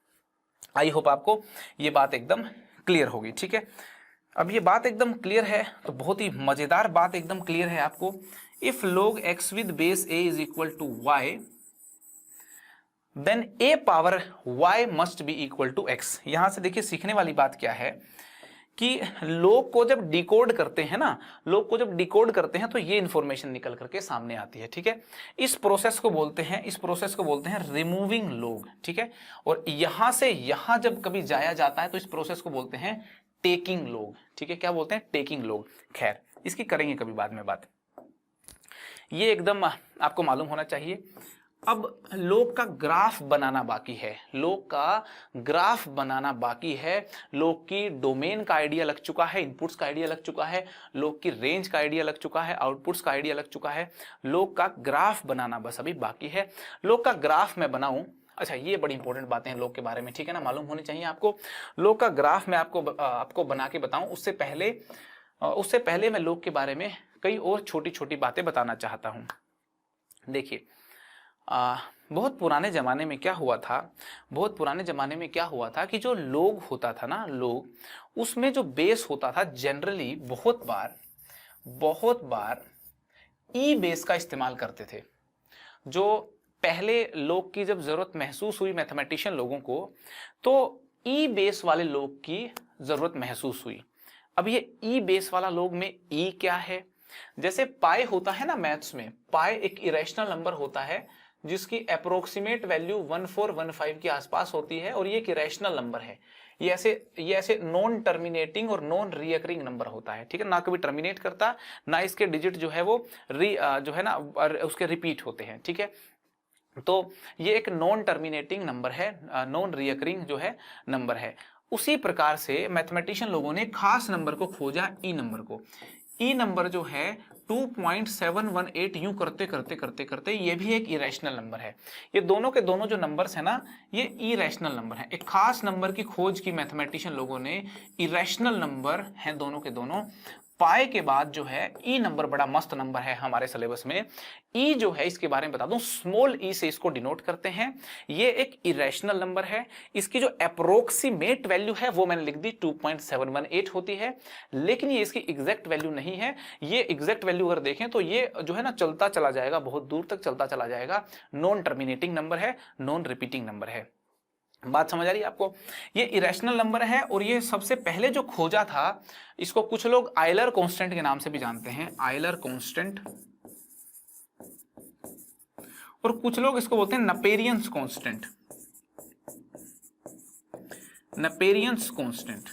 आई होप आपको ये बात एकदम क्लियर होगी। ठीक है, अब ये बात एकदम क्लियर है तो बहुत ही मजेदार बात एकदम क्लियर है आपको। If log x with base a is equal to y then a power y must be equal to x। यहां से देखिए सीखने वाली बात क्या है कि लोग को जब डिकोड करते हैं ना, लोग को जब डिकोड करते हैं तो ये इंफॉर्मेशन निकल करके सामने आती है। ठीक है, इस प्रोसेस को बोलते हैं रिमूविंग लोग। ठीक है, और यहां से यहां जब कभी जाया जाता है तो इस प्रोसेस को बोलते हैं टेकिंग लोग। ठीक है, क्या बोलते हैं, टेकिंग लोग। खैर इसकी करेंगे कभी बाद में बात, ये एकदम आपको मालूम होना चाहिए। अब लोग का ग्राफ बनाना बाकी है, लोग का ग्राफ बनाना बाकी है। लोग की डोमेन का आइडिया लग चुका है, इनपुट्स का आइडिया लग चुका है, लोग की रेंज का आइडिया लग चुका है, आउटपुट्स का आइडिया लग चुका है, लोग का ग्राफ बनाना बस अभी बाकी है। लोग का ग्राफ मैं बनाऊं, अच्छा ये बड़ी इंपॉर्टेंट बातें हैं लोग के बारे में, ठीक है ना, मालूम होनी चाहिए आपको। लोग का ग्राफ मैं आपको बना के बताऊं उससे पहले मैं लोग के बारे में कई और छोटी छोटी बातें बताना चाहता हूं। देखिए बहुत पुराने जमाने में क्या हुआ था, कि जो लोग होता था ना, लोग, उसमें जो बेस होता था जनरली बहुत बार ई बेस का इस्तेमाल करते थे। जो पहले लोग की जब जरूरत महसूस हुई मैथमेटिशियन लोगों को, तो ई बेस वाले लोग की जरूरत महसूस हुई। अब ये ई बेस वाला लोग में ई क्या है, जैसे पाई होता है ना मैथ्स में, पाई एक इरेशनल नंबर होता है जिसकी अप्रोक्सीमेट वैल्यू 1415 के आसपास होती है और ये एक इरेशनल नंबर है। ये ऐसे नॉन टर्मिनेटिंग और नॉन रीअकरिंग नंबर होता है। ठीक है, ना कभी टर्मिनेट करता, ना इसके डिजिट जो है वो जो है ना उसके रिपीट होते हैं। ठीक है, तो ये एक नॉन टर्मिनेटिंग नंबर है, नॉन रीअकरिंग जो है नंबर है। उसी प्रकार से मैथमेटिशियन लोगों ने खास नंबर को खोजा, ई नंबर को। ई नंबर जो है 2.718 यूं करते ये भी एक इरेशनल नंबर है। ये दोनों के दोनों जो नंबर्स है ना, ये इरेशनल नंबर है। एक खास नंबर की खोज की मैथमेटिशियन लोगों ने, इरेशनल नंबर हैं दोनों के दोनों। पाई के बाद जो है ई नंबर बड़ा मस्त नंबर है हमारे सिलेबस में। ई जो है इसके बारे में बता दूं, स्मॉल ई से इसको डिनोट करते हैं। ये एक इरेशनल नंबर है। इसकी जो अप्रोक्सीमेट वैल्यू है वो मैंने लिख दी 2.718 होती है, लेकिन ये इसकी एग्जैक्ट वैल्यू नहीं है। ये एग्जैक्ट वैल्यू अगर देखें तो ये जो है ना चलता चला जाएगा, बहुत दूर तक चलता चला जाएगा। नॉन टर्मिनेटिंग नंबर है, नॉन रिपीटिंग नंबर है। बात समझ आ रही है आपको? ये इरेशनल नंबर है और ये सबसे पहले जो खोजा था, इसको कुछ लोग आयलर कांस्टेंट के नाम से भी जानते हैं। आयलर कांस्टेंट, और कुछ लोग इसको बोलते हैं नपेरियंस कांस्टेंट। नपेरियंस कांस्टेंट,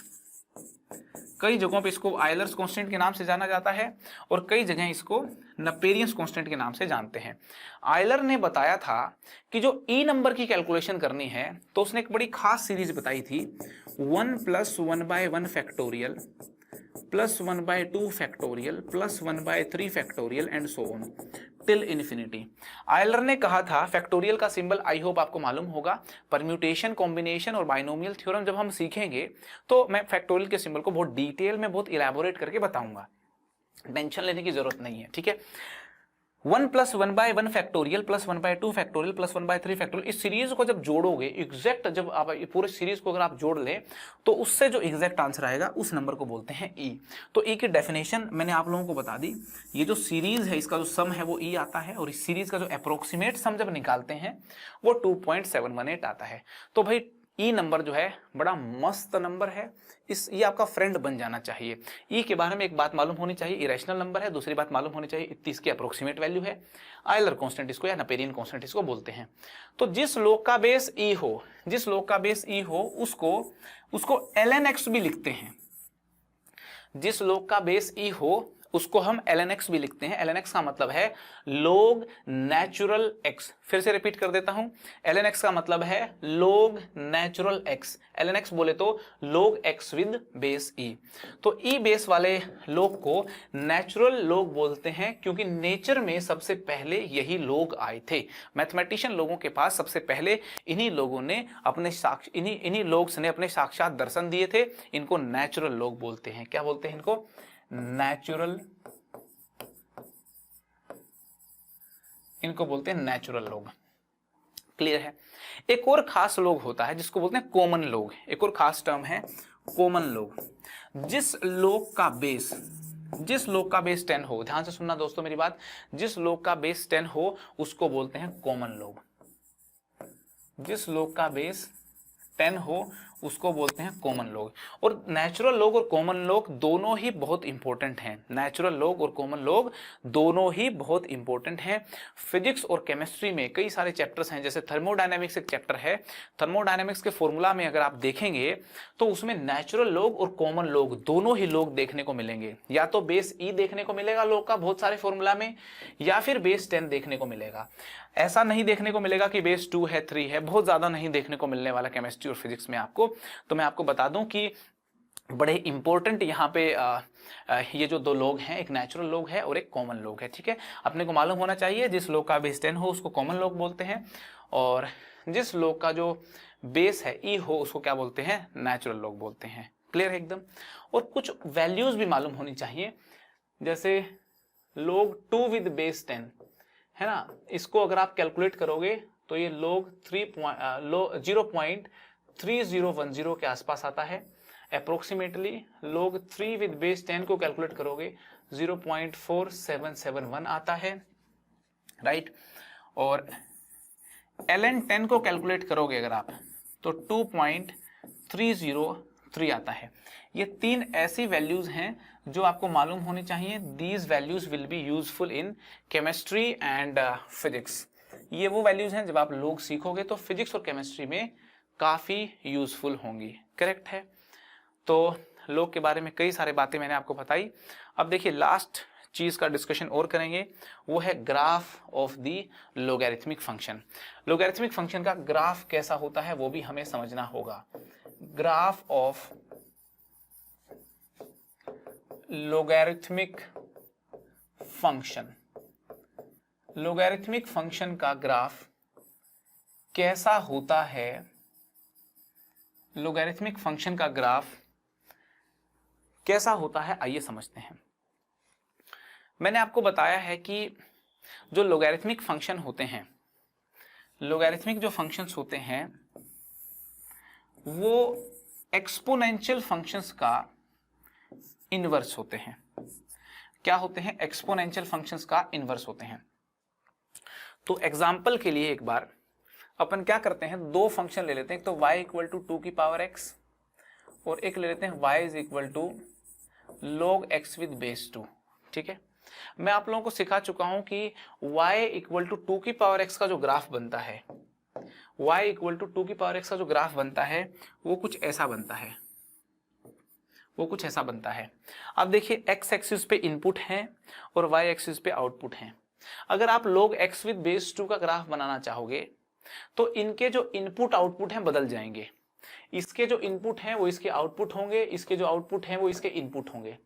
कई जगहों पे इसको आयलर्स कांस्टेंट के नाम से जाना जाता है और कई जगह इसको नपेरियंस कांस्टेंट के नाम से जानते हैं। आयलर ने बताया था कि जो ई नंबर की कैलकुलेशन करनी है तो उसने एक बड़ी खास सीरीज बताई थी, 1 + 1/1 factorial plus 1/2 factorial plus 1/3 factorial and so on till infinity. Euler ने कहा था, फैक्टोरियल का सिंबल आई होप आपको मालूम होगा, परम्यूटेशन, कॉम्बिनेशन और बाइनोमियल थ्योरम जब हम सीखेंगे तो मैं फैक्टोरियल के सिंबल को बहुत डिटेल में, बहुत इलैबोरेट करके बताऊंगा, टेंशन लेने की जरूरत नहीं है, ठीक है। 1 + 1/1 factorial plus 1/2 factorial plus 1/3 factorial, इस सीरीज को जब जोड़ोगे एग्जैक्ट, जब आप पूरे सीरीज को अगर आप जोड़ लें तो उससे जो एग्जैक्ट आंसर आएगा उस नंबर को बोलते हैं ई। तो ई की डेफिनेशन मैंने आप लोगों को बता दी। ये जो सीरीज है इसका जो सम है वो ई आता है और इस सीरीज का जो अप्रोक्सीमेट सम जब निकालते हैं वो 2.718 आता है। तो भाई ई नंबर जो है बड़ा मस्त नंबर है, ये आपका फ्रेंड बन जाना चाहिए। ई के बारे में एक बात मालूम होनी चाहिए, इरेशनल नंबर है, दूसरी बात मालूम होनी चाहिए इतनी इसकी अप्रोक्सीमेट वैल्यू है। आयलर कांस्टेंट इसको या नपेरियन कांस्टेंट इसको बोलते हैं। तो जिस लोग का बेस ई हो, जिस लोग का बेस ई हो उसको ln x भी लिखते हैं। जिस लोग का बेस ई हो उसको हम ln x भी लिखते हैं। ln x का मतलब है log नेचुरल x। फिर से रिपीट कर देता हूं, ln x का मतलब है log natural x। ln x बोले तो log x with base e। तो e बेस वाले log को नेचुरल log बोलते हैं क्योंकि नेचर में सबसे पहले यही लोग आए थे। मैथमेटिशियन लोगों के पास सबसे पहले इन्हीं लोगों ने अपने इन्हीं लोग्स ने अपने साक्षात दर्शन दिए थे। इनको नेचुरल लोग बोलते हैं। क्या बोलते हैं इनको? नेचुरल, इनको बोलते हैं नेचुरल लोग। क्लियर है? एक और खास लोग होता है जिसको बोलते हैं कॉमन लोग। एक और खास टर्म है कॉमन लोग। जिस लोग का बेस 10 हो, ध्यान से सुनना दोस्तों मेरी बात, जिस लोग का बेस 10 हो उसको बोलते हैं कॉमन लोग। जिस लोग का बेस 10 हो उसको बोलते हैं कॉमन लोग। और नेचुरल लोग और कॉमन लोग दोनों ही बहुत इंपॉर्टेंट हैं। नेचुरल लोग और कॉमन लोग दोनों ही बहुत इंपॉर्टेंट हैं। फिजिक्स और केमिस्ट्री में कई सारे चैप्टर्स हैं, जैसे थर्मोडायनेमिक्स एक चैप्टर है। थर्मोडायनेमिक्स के फॉर्मूला में अगर आप देखेंगे तो उसमें नेचुरल लोग और कॉमन लोग दोनों ही लोग देखने को मिलेंगे। या तो बेस ई देखने को मिलेगा लोग का बहुत सारे फॉर्मूला में, या फिर बेस 10 देखने को मिलेगा। ऐसा नहीं देखने को मिलेगा कि बेस 2 है 3 है, बहुत ज्यादा नहीं देखने को मिलने वाला केमिस्ट्री और फिजिक्स में आपको। तो मैं आपको बता दूं कि बड़े इंपॉर्टेंट यहाँ पे ये जो दो लोग हैं, एक नेचुरल लोग है और एक कॉमन लोग है। ठीक है, अपने को मालूम होना चाहिए जिस लोग का बेस 10 हो उसको कॉमन लोग बोलते हैं, और जिस लोग का जो बेस है ई हो उसको क्या बोलते हैं? नेचुरल लोग बोलते हैं। क्लियर है एकदम? और कुछ वैल्यूज भी मालूम होनी चाहिए, जैसे log 2 विद बेस 10 है ना, इसको अगर आप कैलकुलेट करोगे तो ये log 0.3010 के आसपास आता है। अप्रोक्सीमेटली log 3 विद बेस 10 को कैलकुलेट करोगे 0.4771 आता है, राइट। और ln 10 को कैलकुलेट करोगे अगर आप तो 2.303 आता है। ये तीन ऐसी वैल्यूज हैं जो आपको मालूम होनी चाहिए। These values will be useful in chemistry and physics. ये वो वैल्यूज हैं जब आप लोग सीखोगे तो फिजिक्स और केमिस्ट्री में काफी यूजफुल होंगी। करेक्ट है? तो लोग के बारे में कई सारी बातें मैंने आपको बताई। अब देखिए लास्ट चीज का डिस्कशन और करेंगे, वो है graph of the logarithmic function. Logarithmic function का ग्राफ कैसा होता है वो भी हमें समझना होगा। Graph of logarithmic function, logarithmic function का ग्राफ कैसा होता है? लोगैरिथमिक फंक्शन का ग्राफ कैसा होता है आइए समझते हैं। मैंने आपको बताया है कि जो लोगैरिथमिक फंक्शन होते हैं, लोगैरिथमिक जो फंक्शंस होते हैं वो एक्सपोनेंशियल फंक्शंस का इनवर्स होते हैं। क्या होते हैं? एक्सपोनेंशियल फंक्शंस का इनवर्स होते हैं। तो एग्जाम्पल के लिए एक बार अपन क्या करते हैं, दो फंक्शन ले लेते हैं। तो y इक्वल टू 2 की पावर x और एक ले लेते हैं y is equal to log x with base 2। ठीक है, मैं आप लोगों को सिखा चुका हूं कि y इक्वल टू 2 की पावर x का जो ग्राफ बनता है, y इक्वल टू 2 की पावर x का जो ग्राफ बनता है वो कुछ ऐसा बनता है, वो कुछ ऐसा बनता है। अब देखिए x एक्सिस पे इनपुट है और y एक्सिस पे आउटपुट है। अगर आप log x विद बेस 2 का ग्राफ बनाना चाहोगे तो इनके जो इनपुट आउटपुट हैं बदल जाएंगे। इसके जो इनपुट हैं वो इसके आउटपुट होंगे, इसके जो आउटपुट हैं वो इसके इनपुट होंगे।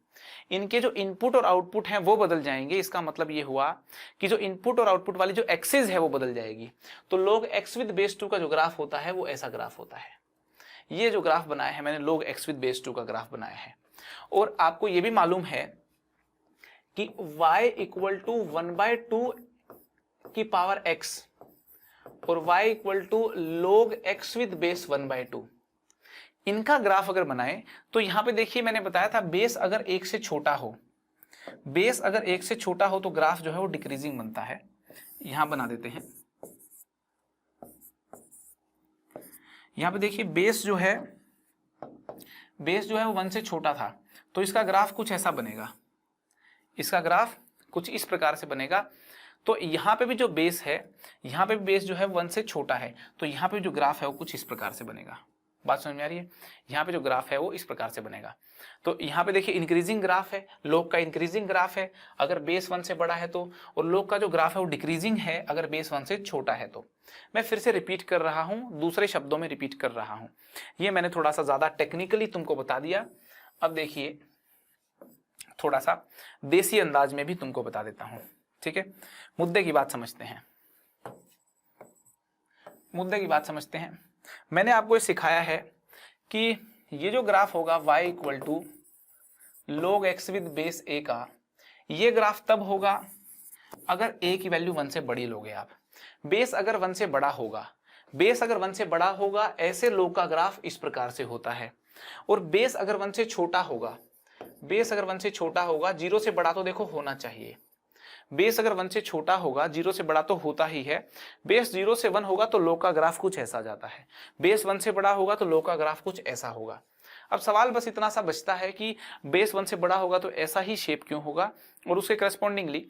इनके जो इनपुट और आउटपुट हैं वो बदल जाएंगे। इसका मतलब ये हुआ कि जो इनपुट और आउटपुट वाली जो एक्सिस है वो बदल जाएगी। तो log x विद बेस 2 का जो ग्राफ होता है वो ऐसा ग्राफ होता है। ये जो ग्राफ बनाया है मैंने log x विद बेस 2 का ग्राफ बनाया है। और आपको ये भी मालूम है कि y इक्वल टू 1/2 की पावर x और y equal to log x with base 1/2, इनका ग्राफ अगर बनाए तो यहां पे देखिए मैंने बताया था बेस अगर 1 से छोटा हो, बेस अगर 1 से छोटा हो तो ग्राफ जो है वो डिक्रीजिंग बनता है। यहां बना देते हैं, यहां पे देखिए बेस जो है वो 1 से छोटा था तो इसका ग्राफ कुछ ऐसा बनेगा, इसका ग्राफ कुछ इस प्रकार से बनेगा। तो यहाँ पे भी जो बेस है, यहाँ पे भी बेस जो है 1 से छोटा है तो यहाँ पे जो ग्राफ है वो कुछ इस प्रकार से बनेगा। बात समझ में आ रही है? यहाँ पे जो ग्राफ है वो इस प्रकार से बनेगा। तो यहाँ पे देखिए इंक्रीजिंग ग्राफ है, लोग का इंक्रीजिंग ग्राफ है अगर बेस 1 से बड़ा है तो, और लोग का जो ग्राफ है वो डिक्रीजिंग है अगर बेस 1 से छोटा है तो। मैं फिर से रिपीट कर रहा हूँ, दूसरे शब्दों में रिपीट कर रहा हूँ। ये मैंने थोड़ा सा ज्यादा टेक्निकली तुमको बता दिया। अब देखिए थोड़ा सा देसी अंदाज में भी तुमको बता देता हूँ, ठीक है? मुद्दे की बात समझते हैं, मुद्दे की बात समझते हैं। मैंने आपको ये सिखाया है कि ये जो ग्राफ होगा y equal to log x with base a का, ये ग्राफ तब होगा अगर a की वैल्यू 1 से बड़ी लोगे आप। बेस अगर 1 से बड़ा होगा, बेस अगर 1 से बड़ा होगा ऐसे log का ग्राफ इस प्रकार से होता है। और बेस अगर 1 से छोटा होगा, बेस अगर 1 से छोटा होगा, 0 से बड़ा तो देखो होना चाहिए, बेस अगर 1 से छोटा होगा 0 से बड़ा तो होता ही है। बेस 0 से 1 होगा तो log का ग्राफ कुछ ऐसा जाता है, बेस 1 से बड़ा होगा तो log का ग्राफ कुछ ऐसा होगा। अब सवाल बस इतना सा बचता है कि बेस 1 से बड़ा होगा तो ऐसा ही शेप क्यों होगा, और उसके करस्पॉन्डिंगली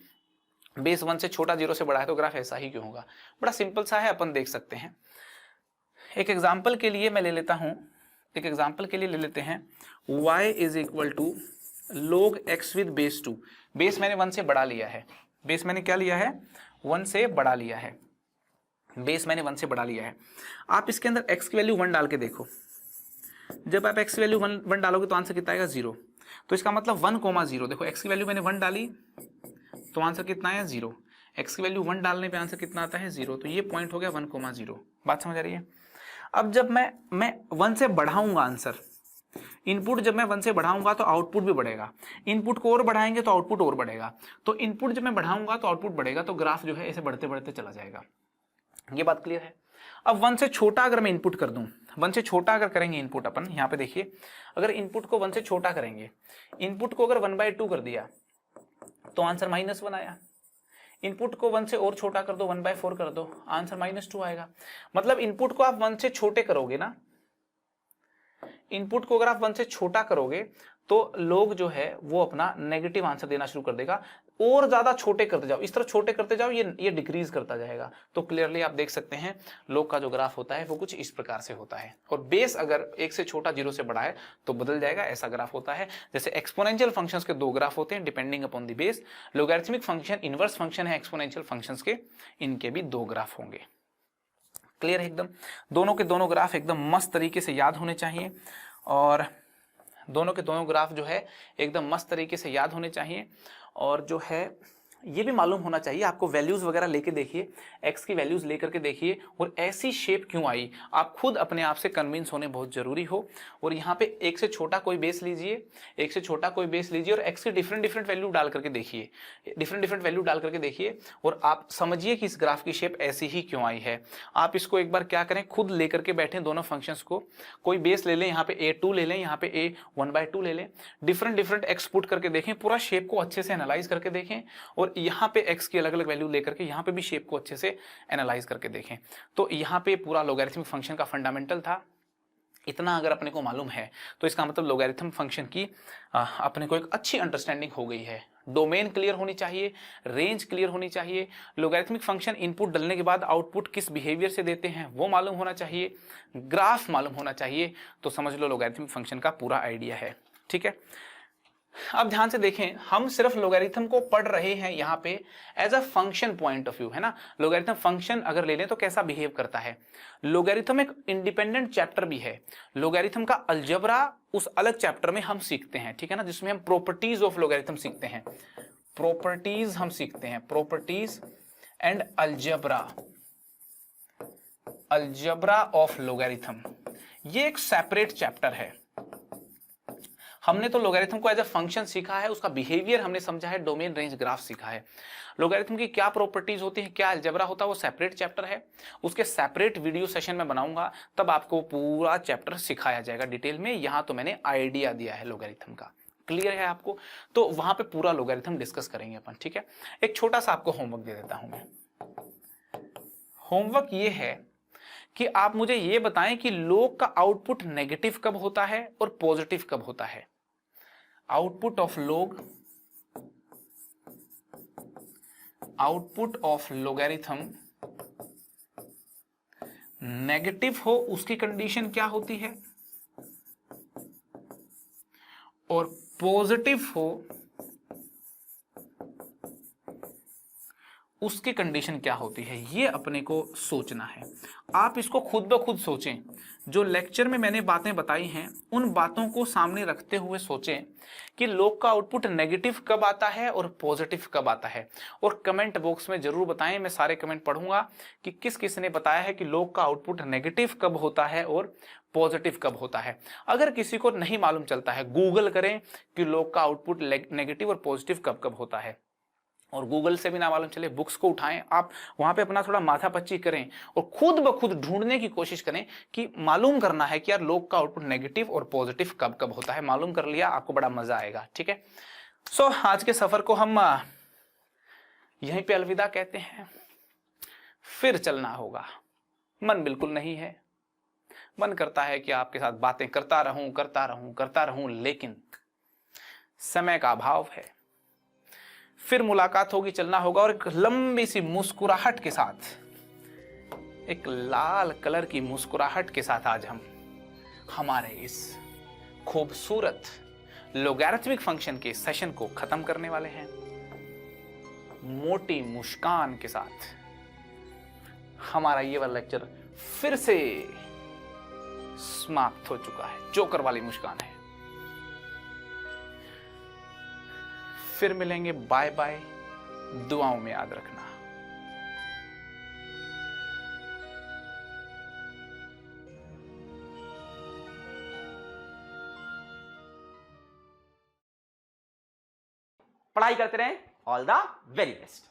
बेस 1 से छोटा 0 से बड़ा है तो ग्राफ ऐसा ही क्यों होगा। बड़ा सिंपल सा है, अपन देख सकते हैं। एक एग्जाम्पल के लिए मैं ले लेता हूं, एक एग्जाम्पल के लिए ले लेते हैं y is equal to log x with base 2। Base मैंने 1 से बड़ा लिया है, बेस मैंने क्या लिया है? 1 से बड़ा लिया है, बेस मैंने 1 से बड़ा लिया है। आप इसके अंदर x की वैल्यू 1 डाल के देखो, जब आप x की वैल्यू 1 डालोगे तो आंसर कितना आएगा? 0। तो इसका मतलब 1,0। देखो x की वैल्यू मैंने 1 डाली तो आंसर कितना आया? 0। x की वैल्यू 1 डालने पे आंसर कितना आता है? 0। तो ये पॉइंट हो गया 1,0। बात समझ आ रही है? अब जब मैं 1 से बढ़ाऊंगा आंसर, इनपुट जब मैं 1 से बढ़ाऊंगा तो आउटपुट भी बढ़ेगा, इनपुट को और बढ़ाएंगे तो आउटपुट और बढ़ेगा। तो इनपुट जब मैं बढ़ाऊंगा तो आउटपुट बढ़ेगा, तो ग्राफ जो है ऐसे बढ़ते बढ़ते चला जाएगा। ये बात क्लियर है? अब 1 से छोटा अगर मैं इनपुट कर दूं, 1 से छोटा अगर करेंगे इनपुट अपन, यहाँ पे देखिए अगर इनपुट को 1 से छोटा करेंगे, इनपुट को अगर 1/2 कर दिया तो आंसर -1 आया। इनपुट को 1 से और छोटा कर दो, 1/4 कर दो, आंसर -2 आएगा। मतलब इनपुट को आप 1 से छोटे करोगे ना, इनपुट को अगर आप 1 से छोटा करोगे तो लोग जो है वो अपना नेगेटिव आंसर देना शुरू कर देगा। और ज्यादा छोटे करते जाओ, इस तरह छोटे करते जाओ, ये डिक्रीज करता जाएगा। तो क्लियरली आप देख सकते हैं लोग का जो ग्राफ होता है वो कुछ इस प्रकार से होता है। और बेस अगर 1 से छोटा 0 से बड़ा है तो बदल जाएगा, ऐसा ग्राफ होता है। जैसे एक्सपोनेंशियल फंक्शंस के 2 ग्राफ होते हैं depending upon the base. Logarithmic function inverse function है एक्सपोनेंशियल फंक्शंस के, इनके भी 2 ग्राफ होंगे। क्लियर है एकदम? दोनों के दोनों ग्राफ एकदम मस्त तरीके से याद होने चाहिए, और दोनों के दोनों ग्राफ जो है एकदम मस्त तरीके से याद होने चाहिए। और जो है ये भी मालूम होना चाहिए आपको, वैल्यूज वगैरह लेके देखिए, एक्स की वैल्यूज लेकर के देखिए और ऐसी शेप क्यों आई, आप खुद अपने आप से कन्विंस होने बहुत जरूरी हो। और यहाँ पे 1 से छोटा कोई बेस लीजिए, 1 से छोटा कोई बेस लीजिए और एक्स की डिफरेंट वैल्यू डाल करके देखिए, डिफरेंट वैल्यू डाल करके देखिए और आप समझिए कि इस ग्राफ की शेप ऐसी ही क्यों आई है। आप इसको एक बार क्या करें, खुद लेकर के बैठें दोनों फंक्शंस को, कोई बेस ले लें, यहाँ पे a2 ले लें, यहाँ पे a 1/2 ले लें, डिफरेंट एक्स पुट करके देखें, पूरा शेप को अच्छे से एनालाइज करके देखें, और यहाँ पे x की अलग अलग वैल्यू लेकर के यहाँ पे भी शेप को अच्छे से एनालाइज करके देखें। तो यहाँ पे पूरा लोगैरिथमिक फंक्शन का फंडामेंटल था, इतना अगर अपने को मालूम है तो इसका मतलब लोगैरिथम फंक्शन की अपने को एक अच्छी अंडरस्टैंडिंग हो गई है। डोमेन क्लियर होनी चाहिए, रेंज क्लियर होनी चाहिए, लोगैरिथमिक फंक्शन इनपुट डालने के बाद आउटपुट किस बिहेवियर से देते हैं वो मालूम होना चाहिए, ग्राफ मालूम होना चाहिए, तो समझ लो लोगैरिथमिक फंक्शन का पूरा आइडिया है। ठीक है, अब ध्यान से देखें, हम सिर्फ लोगैरिथम को पढ़ रहे हैं यहाँ पे as a function point of view, है ना। लोगैरिथम फंक्शन अगर ले लें तो कैसा बिहेव करता है। लोगैरिथम एक इंडिपेंडेंट चैप्टर भी है। लोगैरिथम का अलजेब्रा उस अलग चैप्टर में हम सीखते हैं, ठीक है ना, जिसमें हम प्रॉपर्टीज ऑफ लोगैरिथम सीखते हैं। प्रॉपर्टीज हम सीखते हैं, properties and algebra, algebra of logarithm, ये एक सेपरेट चैप्टर है। हमने तो लोगैरिथम को एज अ फंक्शन सीखा है, उसका बिहेवियर हमने समझा है, डोमेन रेंज ग्राफ सीखा है। लोगैरिथम की क्या प्रॉपर्टीज होती है, क्या अलजेब्रा होता है, वो सेपरेट चैप्टर है। उसके सेपरेट वीडियो सेशन में बनाऊंगा, तब आपको पूरा चैप्टर सिखाया जाएगा डिटेल में। यहां तो मैंने आइडिया दिया है लोगैरिथम का, क्लियर है आपको, तो वहां पे पूरा लोगैरिथम डिस्कस करेंगे अपन। ठीक है, एक छोटा सा आपको होमवर्क दे देता हूं मैं। होमवर्क ये है कि आप मुझे ये बताएं कि लोग का आउटपुट नेगेटिव कब होता है और पॉजिटिव कब होता है। आउटपुट ऑफ लोग, आउटपुट ऑफ लोगैरिथम नेगेटिव हो उसकी कंडीशन क्या होती है, और पॉजिटिव हो उसकी कंडीशन क्या होती है, ये अपने को सोचना है। आप इसको खुद ब खुद सोचें, जो लेक्चर में मैंने बातें बताई हैं उन बातों को सामने रखते हुए सोचें कि लोग का आउटपुट नेगेटिव कब आता है और पॉजिटिव कब आता है। और कमेंट बॉक्स में जरूर बताएं, मैं सारे कमेंट पढ़ूंगा कि किस किस ने बताया है कि लोग का आउटपुट नेगेटिव कब होता है और पॉजिटिव कब होता है। अगर किसी को नहीं मालूम चलता है, गूगल करें कि लोग का आउटपुट नेगेटिव और पॉजिटिव कब कब होता है। और गूगल से भी ना मालूम चले, बुक्स को उठाएं, आप वहां पे अपना थोड़ा माथापच्ची करें और खुद ब खुद ढूंढने की कोशिश करें कि मालूम करना है कि यार लोग का आउटपुट नेगेटिव और पॉजिटिव कब कब होता है। मालूम कर लिया, आपको बड़ा मजा आएगा। ठीक है, सो आज के सफर को हम यहीं पे अलविदा कहते हैं, फिर चलना होगा। मन बिल्कुल नहीं है, मन करता है कि आपके साथ बातें करता रहूं करता रहूं करता रहूं, लेकिन समय का अभाव है। फिर मुलाकात होगी, चलना होगा, और एक लंबी सी मुस्कुराहट के साथ, एक लाल कलर की मुस्कुराहट के साथ आज हम हमारे इस खूबसूरत लोगैरिथमिक फंक्शन के सेशन को खत्म करने वाले हैं। मोटी मुस्कान के साथ हमारा ये वाला लेक्चर फिर से समाप्त हो चुका है। जोकर वाली मुस्कान है। फिर मिलेंगे, बाय बाय, दुआओं में याद रखना। पढ़ाई करते रहें। All the very best.